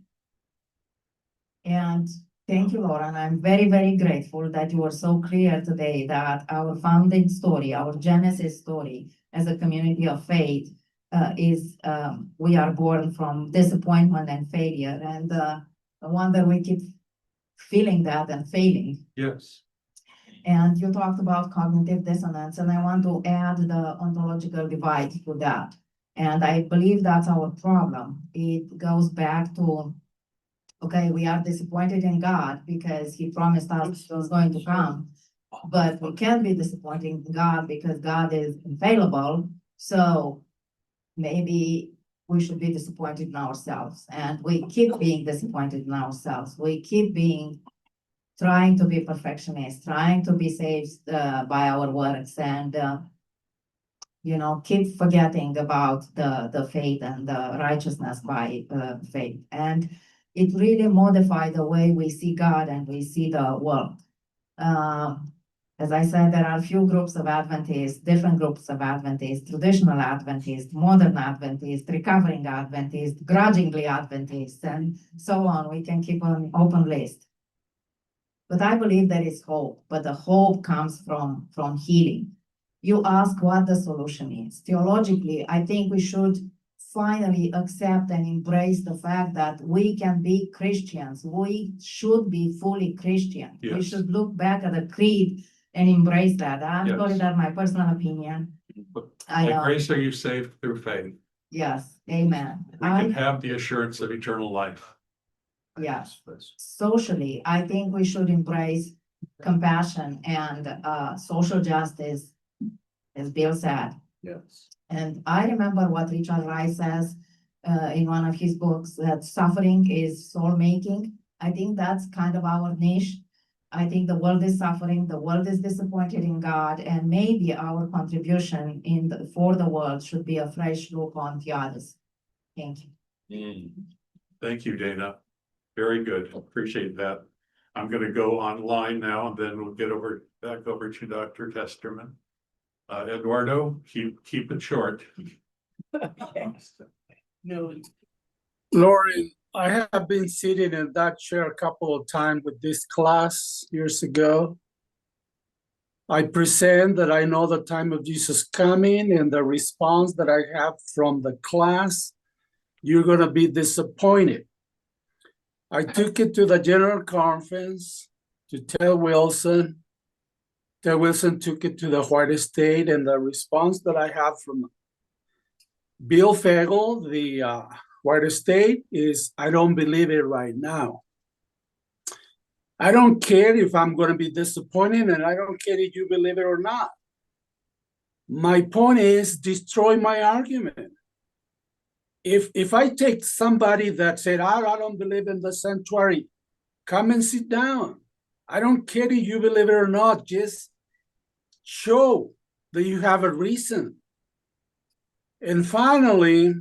And thank you, Loren. I'm very, very grateful that you were so clear today that our founding story, our Genesis story as a community of faith is we are born from disappointment and failure. And I wonder we keep feeling that and failing. Yes. And you talked about cognitive dissonance, and I want to add the ontological divide to that. And I believe that's our problem. It goes back to, okay, we are disappointed in God because he promised us he was going to come, but we can't be disappointed in God because God is infallible. So maybe we should be disappointed in ourselves, and we keep being disappointed in ourselves. We keep trying to be perfectionists, trying to be saved by our works, and keep forgetting about the faith and the righteousness by faith. And it really modified the way we see God and we see the world. As I said, there are a few groups of Adventists, different groups of Adventists, traditional Adventists, modern Adventists, recovering Adventists, grudgingly Adventists, and so on. We can keep an open list. But I believe there is hope, but the hope comes from healing. You ask what the solution is. Theologically, I think we should finally accept and embrace the fact that we can be Christians. We should be fully Christian. Yes. We should look back at the creed and embrace that. I'm Yes. sorry, that's my personal opinion. By grace are you saved through faith. Yes, amen. We can have the assurance of eternal life. Yes. Socially, I think we should embrace compassion and social justice, as Bill said. Yes. And I remember what Richard Rice says in one of his books, that suffering is soul making. I think that's kind of our niche. I think the world is suffering, the world is disappointed in God, and maybe our contribution for the world should be a fresh look on the others. Thank you. Thank you, Dana. Very good. Appreciate that. I'm going to go online now, and then we'll get back over to Dr. Testerman. Eduardo, keep it short. No. Loren, I have been sitting in that chair a couple of times with this class years ago. I present that I know the time of Jesus coming, and the response that I have from the class, you're going to be disappointed. I took it to the general conference to tell Wilson. Ted Wilson took it to the White Estate, and the response that I have from Bill Fagel, the White Estate, is I don't believe it right now. I don't care if I'm going to be disappointed, and I don't care if you believe it or not. My point is destroy my argument. If I take somebody that said, I don't believe in the sanctuary, come and sit down. I don't care if you believe it or not. Just show that you have a reason. And finally,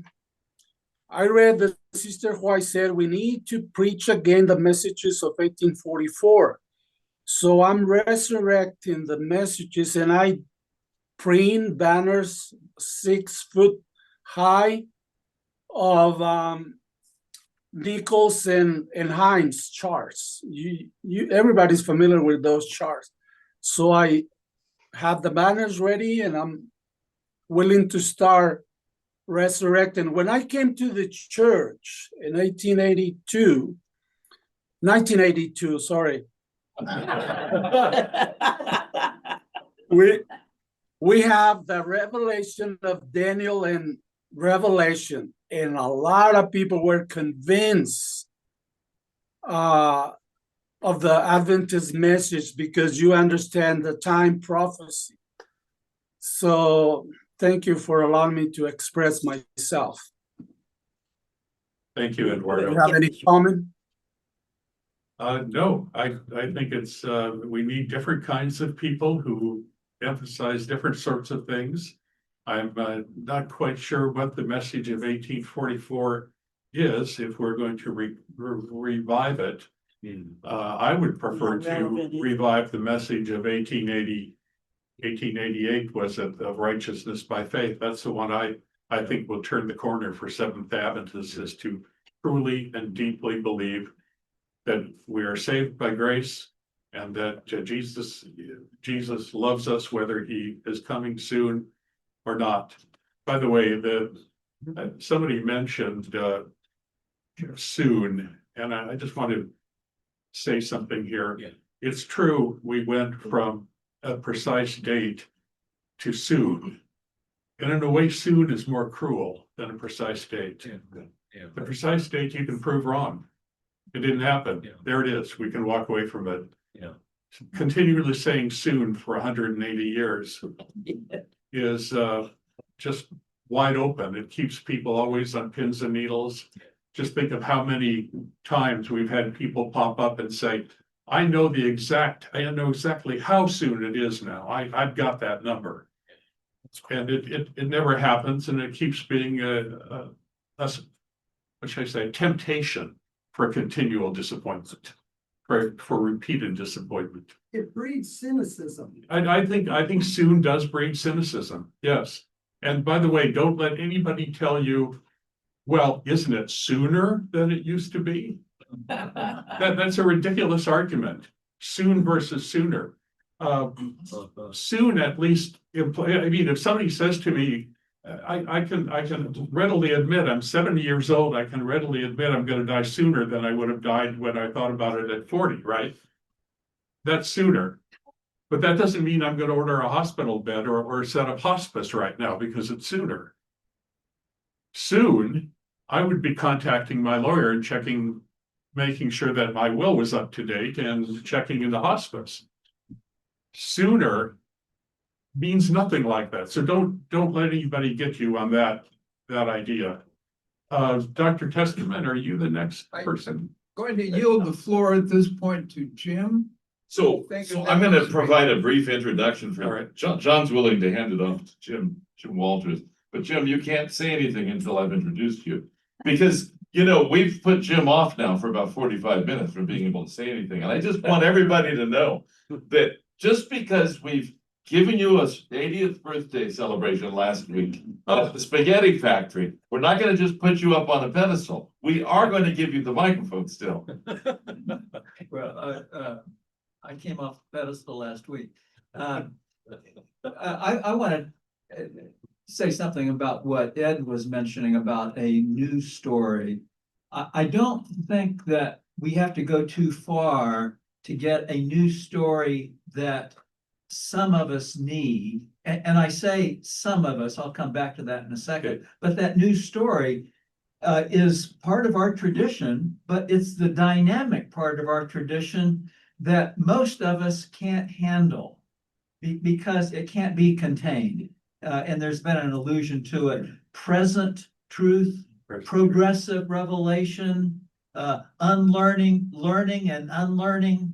I read that Sister White said we need to preach again the messages of 1844. So I'm resurrecting the messages, and I print banners 6 foot high of Nichols and Hines charts. Everybody's familiar with those charts. So I have the banners ready, and I'm willing to start resurrecting. When I came to the church in 1982, sorry. We have the revelation of Daniel and Revelation, and a lot of people were convinced of the Adventist message because you understand the time prophecy. So thank you for allowing me to express myself. Thank you, Do Eduardo. you have any comment? No, I think it's, we need different kinds of people who emphasize different sorts of things. I'm not quite sure what the message of 1844 is, if we're going to revive it. I would prefer to revive the message of 1888 was it, of righteousness by faith. That's the one I think will turn the corner for Seventh Adventists, is to truly and deeply believe that we are saved by grace, and that Jesus loves us whether he is coming soon or not. By the way, somebody mentioned soon, and I just want to say something here. Yeah. It's true, we went from a precise date to soon. And in a way, soon is more cruel than a precise date. Yeah. The precise date you can prove wrong. It didn't happen. Yeah. There it is. We can walk away from it. Yeah. Continually saying soon for 180 years is just wide open. It keeps people always on pins and needles. Just think of how many times we've had people pop up and say, I know exactly how soon it is now. I've got that number. And it never happens, and it keeps being what should I say, a temptation for continual disappointment, for repeated disappointment. It breeds cynicism. I think soon does breed cynicism, yes. And by the way, don't let anybody tell you, well, isn't it sooner than it used to be? That's a ridiculous argument. Soon versus sooner. Soon at least, if somebody says to me, I can readily admit I'm 70 years old, I can readily admit I'm going to die sooner than I would have died when I thought about it at 40, right? That's sooner. But that doesn't mean I'm going to order a hospital bed or set up hospice right now because it's sooner. Soon, I would be contacting my lawyer and making sure that my will was up to date and checking into hospice. Sooner means nothing like that. So don't let anybody get you on that idea. Dr. Testament, are you the next person? Going to yield the floor at this point to Jim. So I'm going to provide a brief introduction for All right. John's willing to hand it off to Jim Walters, but Jim, you can't say anything until I've introduced you, because we've put Jim off now for about 45 minutes from being able to say anything, and I just want everybody to know that just because we've given you a 80th birthday celebration last week at the Spaghetti Factory, we're not going to just put you up on a pedestal. We are going to give you the microphone still. Well, I came off the pedestal last week. I want to say something about what Ed was mentioning about a news story. I don't think that we have to go too far to get a news story that some of us need. And I say some of us, I'll come back to that in a second, but that news story is part of our tradition, but it's the dynamic part of our tradition that most of us can't handle because it can't be contained. And there's been an allusion to it. Present truth, progressive revelation, unlearning, learning and unlearning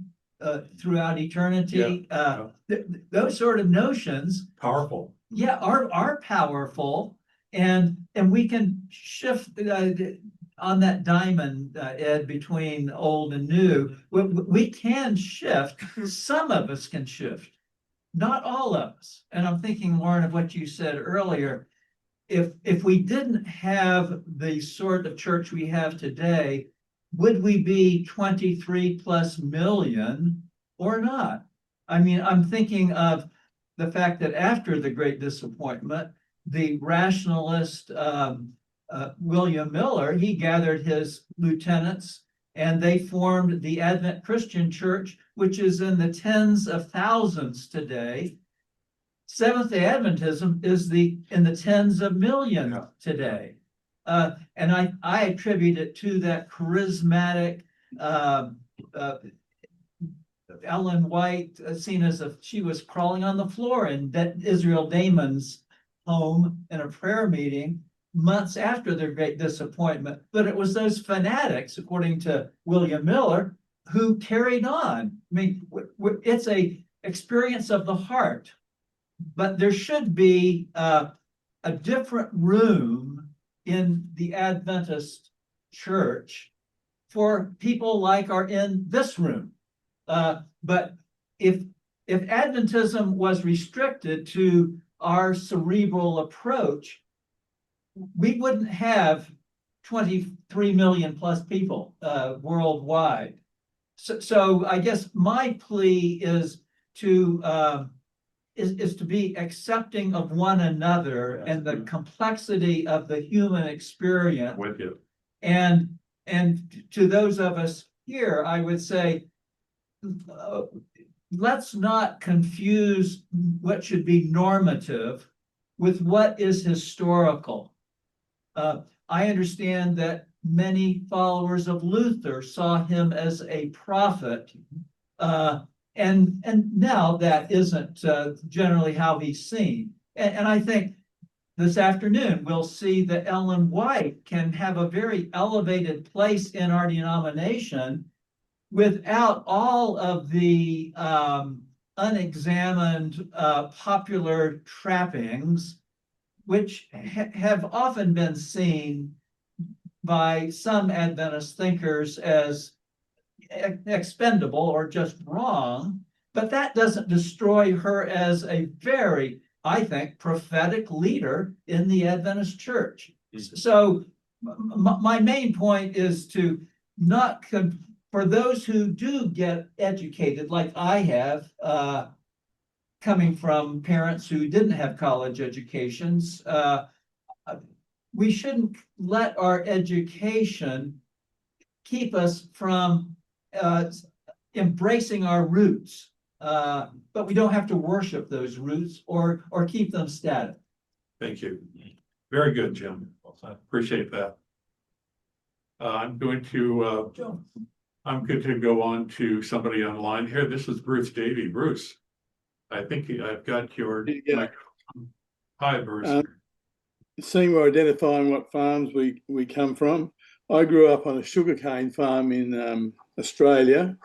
throughout eternity. Those sort of notions. Powerful. Yeah, are powerful. And we can shift on that diamond, Ed, between old and new. We can shift. Some of us can shift, not all of us. And I'm thinking, Loren, of what you said earlier. If we didn't have the sort of church we have today, would we be 23+ million or not? I mean, I'm thinking of the fact that after the Great Disappointment, the rationalist William Miller, he gathered his lieutenants and they formed the Advent Christian Church, which is in the tens of thousands today. Seventh-day Adventism is in the tens of millions today. And I attribute it to that charismatic Ellen White, seen as if she was crawling on the floor in Israel Damon's home in a prayer meeting months after their Great Disappointment. But it was those fanatics, according to William Miller, who carried on. I mean, it's a experience of the heart, but there should be a different room in the Adventist church for people like are in this room. But if Adventism was restricted to our cerebral approach, we wouldn't have 23 million plus people worldwide. So I guess my plea is to be accepting of one another and the complexity of the human experience. With you. And to those of us here, I would say, let's not confuse what should be normative with what is historical. I understand that many followers of Luther saw him as a prophet, and now that isn't generally how he's seen. And I think this afternoon we'll see that Ellen White can have a very elevated place in our denomination without all of the unexamined popular trappings, which have often been seen by some Adventist thinkers as expendable or just wrong, but that doesn't destroy her as a very, I think, prophetic leader in the Adventist church. So my main point is to not for those who do get educated, like I have, coming from parents who didn't have college educations, we shouldn't let our education keep us from embracing our roots. But we don't have to worship those roots or keep them static. Thank you. Very good, Jim. Appreciate that. I'm going to go on to somebody online here. This is Bruce Davey. Bruce, I think I've got your microphone. Hi, Bruce. Seeing we're identifying what farms we come from. I grew up on a sugarcane farm in Australia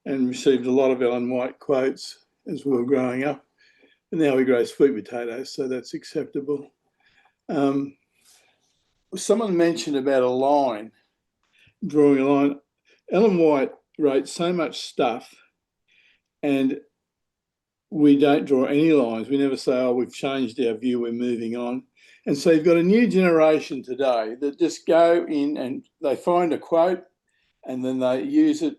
and received a lot of Ellen White quotes as we were growing up. And now we grow sweet potatoes, so that's acceptable. Someone mentioned about a line, drawing a line. Ellen White wrote so much stuff and we don't draw any lines. We never say, oh, we've changed our view, we're moving on. And so you've got a new generation today that just go in and they find a quote and then they use it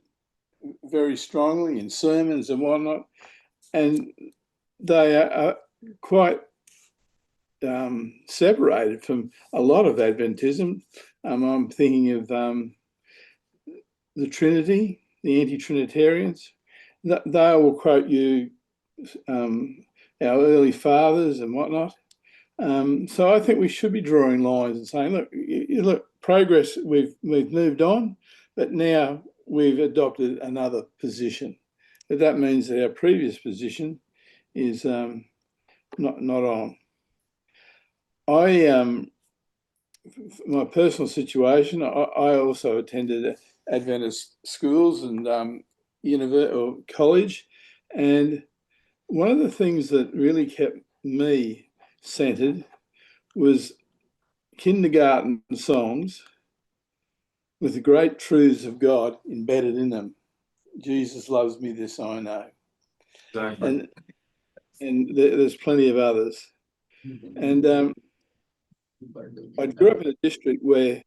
very strongly in sermons and whatnot. And they are quite separated from a lot of Adventism. I'm thinking of the Trinity, the anti-Trinitarians. They will quote you our early fathers and whatnot. So I think we should be drawing lines and saying, look, progress, we've moved on, but now we've adopted another position. But that means that our previous position is not on. My personal situation, I also attended Adventist schools and university or college, and one of the things that really kept me centered was kindergarten songs with the great truths of God embedded in them. Jesus loves me, this I know. Exactly. And there's plenty of others. And I grew up in a district where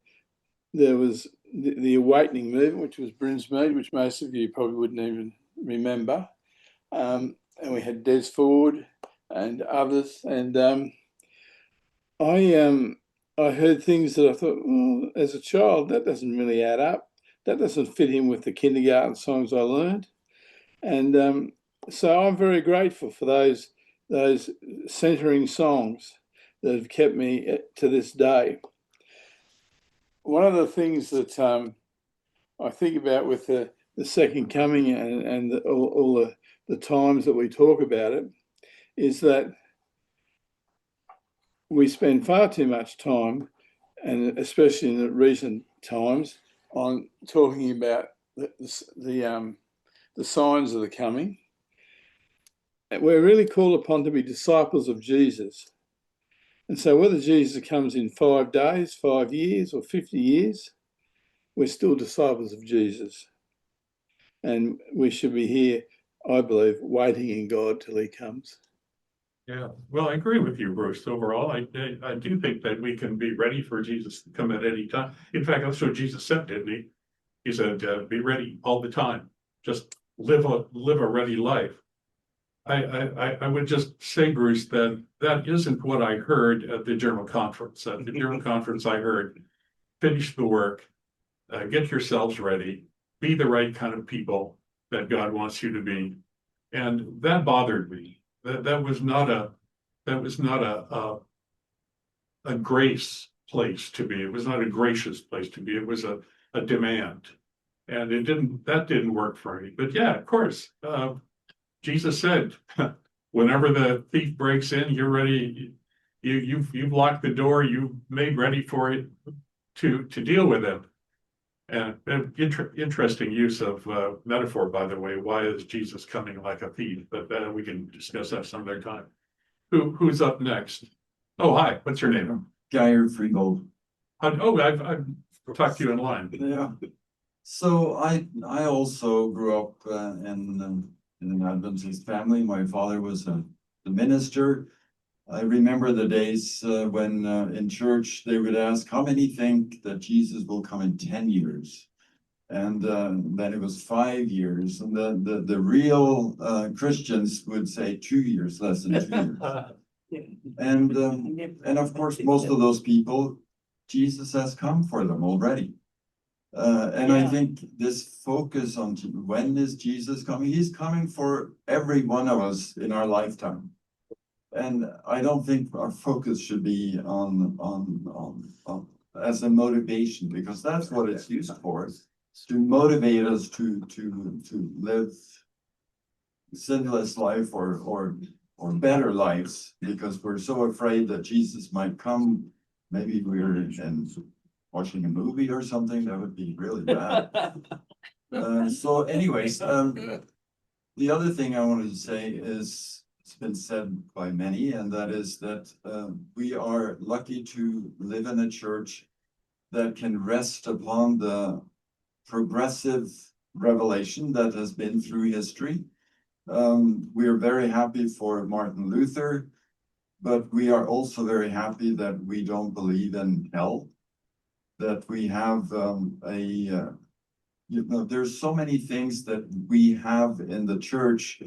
there was the awakening movement, which was Brinsmead, which most of you probably wouldn't even remember. And we had Des Ford and others. And I heard things that I thought, well, as a child, that doesn't really add up. That doesn't fit in with the kindergarten songs I learned. And so I'm very grateful for those centering songs that have kept me to this day. One of the things that I think about with the second coming and all the times that we talk about it is that we spend far too much time, and especially in the recent times, on talking about the signs of the coming. We're really called upon to be disciples of Jesus. And so whether Jesus comes in 5 days, 5 years, or 50 years, we're still disciples of Jesus. And we should be here, I believe, waiting in God till he comes. Yeah, well, I agree with you, Bruce. Overall, I do think that we can be ready for Jesus to come at any time. In fact, that's what Jesus said, didn't he? He said, be ready all the time. Just live a ready life. I would just say, Bruce, that isn't what I heard at the General Conference. At the General Conference, I heard, finish the work, get yourselves ready, be the right kind of people that God wants you to be. And that bothered me. That was not a grace place to be. It was not a gracious place to be. It was a demand. And that didn't work for me. But yeah, of course, Jesus said, whenever the thief breaks in, you're ready. You've locked the door. You've made ready for it to deal with him. And interesting use of metaphor, by the way. Why is Jesus coming like a thief? But we can discuss that some other time. Who's up next? Oh, hi. What's your name? Geir Freegold. I've talked to you in line. Yeah. So I also grew up in an Adventist family. My father was the minister. I remember the days when in church they would ask, how many think that Jesus will come in 10 years? And then it was 5 years. And the real Christians would say 2 years, less than 2 years. And of course, most of those people, Jesus has come for them already. And I think this focus on when is Jesus coming? He's coming for every one of us in our lifetime. And I don't think our focus should be on as a motivation, because that's what it's used for, to motivate us to live sinless life or better lives, because we're so afraid that Jesus might come. Maybe we're watching a movie or something, that would be really bad. So anyways, the other thing I wanted to say is, it's been said by many, and that is that we are lucky to live in a church that can rest upon the progressive revelation that has been through history. We are very happy for Martin Luther, but we are also very happy that we don't believe in hell, that we have there's so many things that we have in the church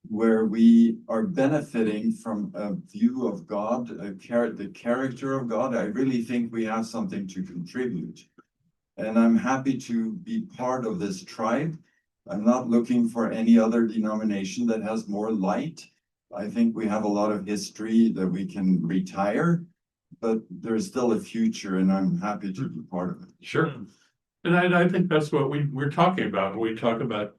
where we are benefiting from a view of God, the character of God, I really think we have something to contribute. And I'm happy to be part of this tribe. I'm not looking for any other denomination that has more light. I think we have a lot of history that we can retire, but there's still a future, and I'm happy to be part of it. Sure. And I think that's what we're talking about when we talk about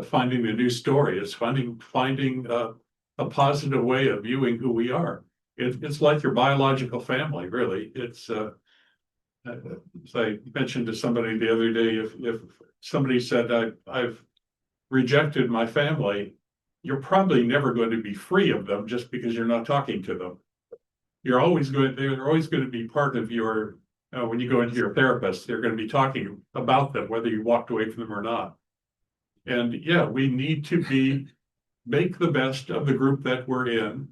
finding the new story. It's finding a positive way of viewing who we are. It's like your biological family, really. It's as I mentioned to somebody the other day, if somebody said I've rejected my family, you're probably never going to be free of them just because you're not talking to them. They're always going to be part of your, when you go into your therapist, they're going to be talking about them, whether you walked away from them or not. And yeah, we need to make the best of the group that we're in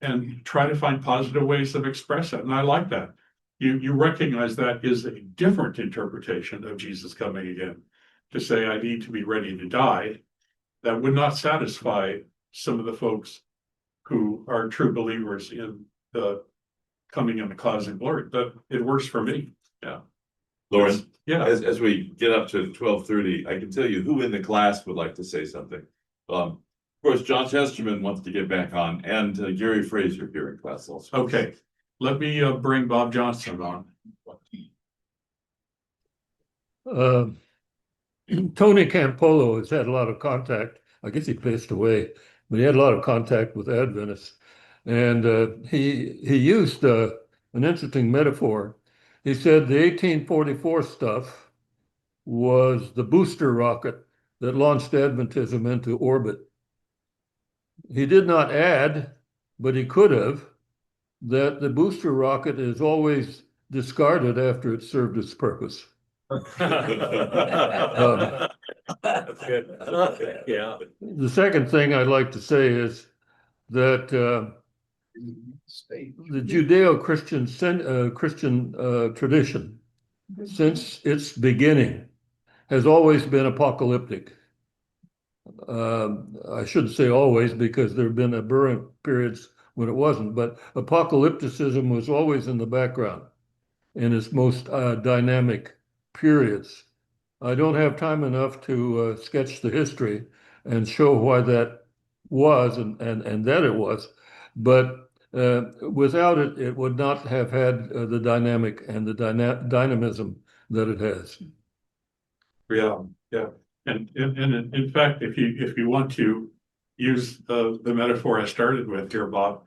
and try to find positive ways of express it. And I like that. You recognize that is a different interpretation of Jesus coming again. To say I need to be ready to die, that would not satisfy some of the folks who are true believers in the coming in the clouds and glory, but it works for me. Yeah. Loren, yeah. As we get up to 12:30, I can tell you who in the class would like to say something. Of course, John Chesterman wants to get back on, and Gary Fraser here in class also. Okay, let me bring Bob Johnson on. Tony Campolo has had a lot of contact. I guess he passed away, but he had a lot of contact with Adventists. And he used an interesting metaphor. He said the 1844 stuff was the booster rocket that launched Adventism into orbit. He did not add, but he could have, that the booster rocket is always discarded after it served its purpose. That's good. Yeah. The second thing I'd like to say is that the Judeo-Christian tradition, since its beginning, has always been apocalyptic. I shouldn't say always, because there have been aberrant periods when it wasn't, but apocalypticism was always in the background in its most dynamic periods. I don't have time enough to sketch the history and show why that was and that it was, but without it, it would not have had the dynamic and the dynamism that it has. Yeah, yeah. And in fact, if you want to use the metaphor I started with here, Bob,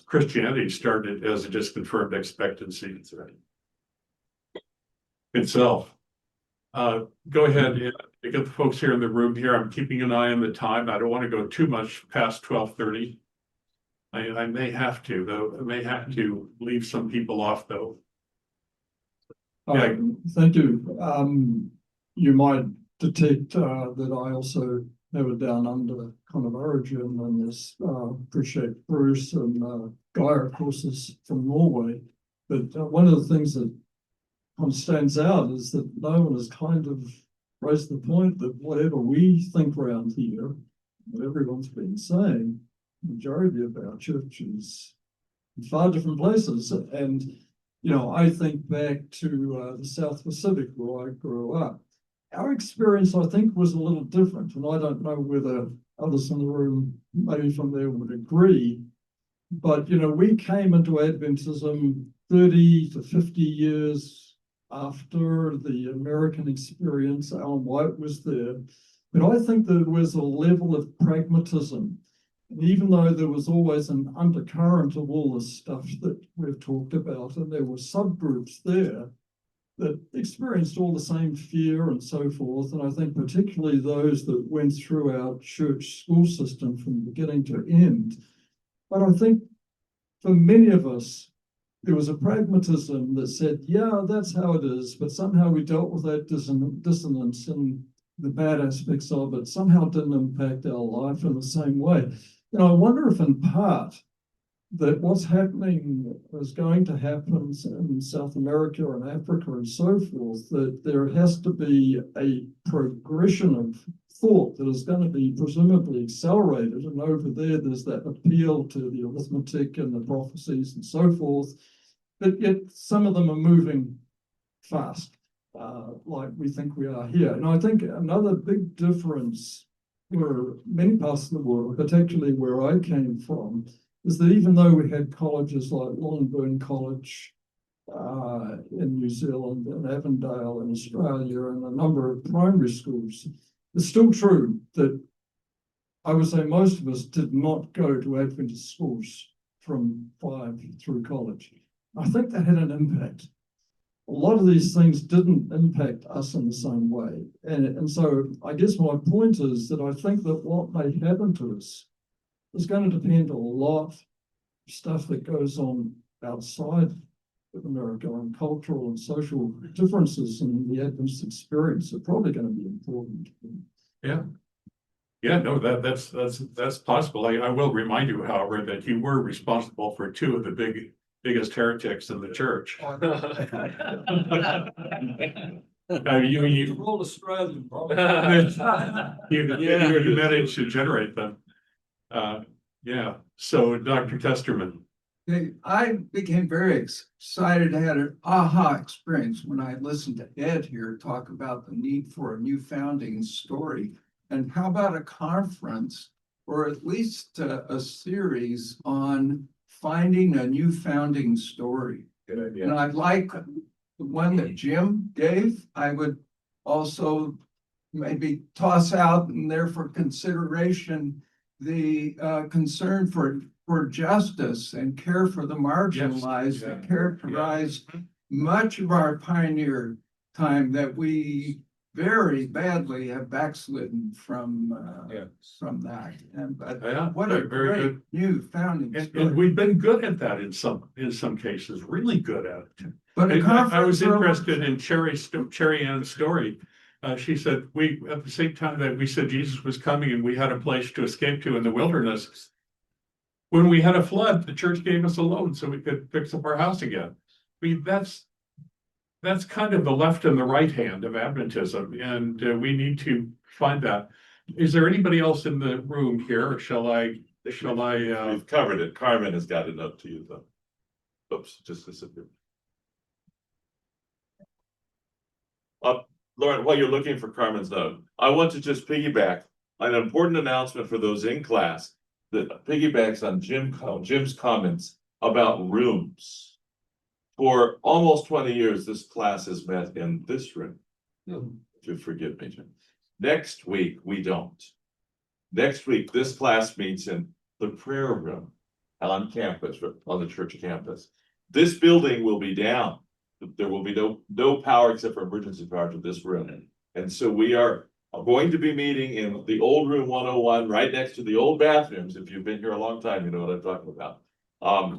Christianity started as a just confirmed expectancy itself. Go ahead and get the folks here in the room here. I'm keeping an eye on the time. I don't want to go too much past 12:30. I may have to, though. I may have to leave some people off, though. Yeah. Thank you. You might detect that I also have a down under kind of origin in this. Appreciate Bruce and Guy, of course, is from Norway. But one of the things that kind of stands out is that no one has kind of raised the point that whatever we think around here, what everyone's been saying, the majority of our churches in far different places. And, you know, I think back to the South Pacific where I grew up. Our experience, I think, was a little different. And I don't know whether others in the room, maybe from there, would agree. But, you know, we came into Adventism 30 to 50 years after the American experience. Ellen White was there. But I think there was a level of pragmatism. And even though there was always an undercurrent of all this stuff that we've talked about, and there were subgroups there that experienced all the same fear and so forth. And I think particularly those that went through our church school system from beginning to end. But I think for many of us, there was a pragmatism that said, yeah, that's how it is, but somehow we dealt with that dissonance and the bad aspects of it somehow didn't impact our life in the same way. You know, I wonder if in part that what's happening is going to happen in South America and Africa and so forth, that there has to be a progression of thought that is going to be presumably accelerated, and over there's that appeal to the arithmetic and the prophecies and so forth, but yet some of them are moving fast, like we think we are here. And I think another big difference for many parts of the world, particularly where I came from, is that even though we had colleges like Longbourn College in New Zealand and Avondale in Australia and a number of primary schools, it's still true that I would say most of us did not go to Adventist schools from 5 through college. I think that had an impact. A lot of these things didn't impact us in the same way. And so I guess my point is that I think that what may happen to us is going to depend a lot of stuff that goes on outside of America, and cultural and social differences in the Adventist experience are probably going to be important. Yeah. Yeah, no, that's possible. I will remind you, however, that you were responsible for 2 of the biggest heretics in the church. You roll Australian, you managed to generate them. Yeah. So, Dr. Testerman. I became very excited. I had an aha experience when I listened to Ed here talk about the need for a new founding story. And how about a conference, or at least a series on finding a new founding story? Good idea. And I like the one that Jim gave. I would also maybe toss out in there for consideration the concern for justice and care for the marginalized that characterized much of our pioneer time, that we very badly have backslidden from that. And what a very great good new founding story. And we've been good at that in some cases, really good at it. But I was interested in Cherry Ann's story. She said at the same time that we said Jesus was coming and we had a place to escape to in the wilderness, when we had a flood, the church gave us a loan so we could fix up our house again. I mean, that's kind of the left and the right hand of Adventism, and we need to find that. Is there anybody else in the room here, or shall I? We've covered it. Carmen has got it up to you, though. Oops, just disappeared. Loren, while you're looking for Carmen's note, I want to just piggyback on an important announcement for those in class that piggybacks on Jim's comments about rooms. For almost 20 years, this class has met in this room. If you forgive me, Jim. Next week, we don't. Next week, this class meets in the prayer room on campus, on the church campus. This building will be down. There will be no power except for emergency power to this room. And so we are going to be meeting in the old room 101, right next to the old bathrooms. If you've been here a long time, you know what I'm talking about.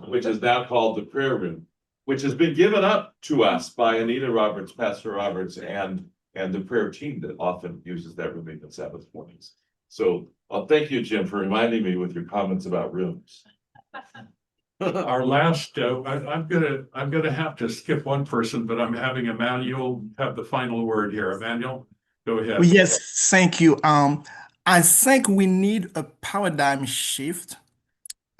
Which is now called the prayer room, which has been given up to us by Anita Roberts, Pastor Roberts, and the prayer team that often uses that room even Sabbath mornings. So thank you, Jim, for reminding me with your comments about rooms. Our last, I'm gonna have to skip one person, but I'm having Emmanuel have the final word here. Emmanuel, go ahead. Well, yes, thank you. I think we need a paradigm shift.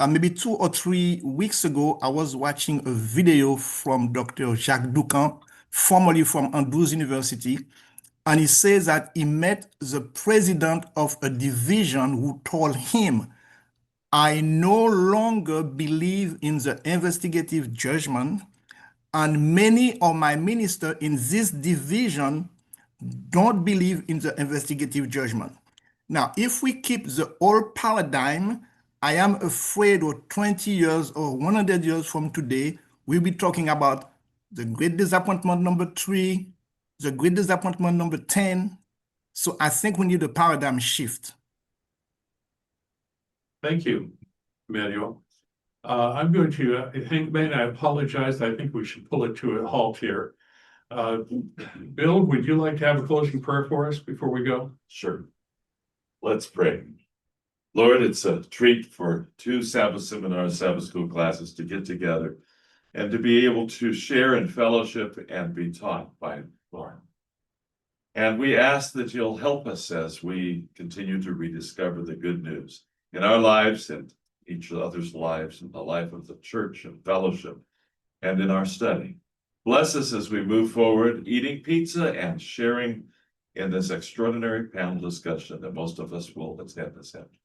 Maybe 2 or 3 weeks ago, I was watching a video from Dr. Jacques Doucan, formerly from Andrews University, and he says that he met the president of a division who told him, I no longer believe in the investigative judgment, and many of my ministers in this division don't believe in the investigative judgment. Now, if we keep the old paradigm, I am afraid 20 years or 100 years from today, we'll be talking about the great disappointment number 3, the great disappointment number 10. So I think we need a paradigm shift. Thank you, Emmanuel. I'm going to, I apologize. I think we should pull it to a halt here. Bill, would you like to have a closing prayer for us before we go? Sure. Let's pray. Lord, it's a treat for 2 Sabbath seminars, Sabbath school classes to get together and to be able to share in fellowship and be taught by Loren. And we ask that you'll help us as we continue to rediscover the good news in our lives and each other's lives, in the life of the church and fellowship, and in our study. Bless us as we move forward, eating pizza and sharing in this extraordinary panel discussion that most of us will attend this afternoon.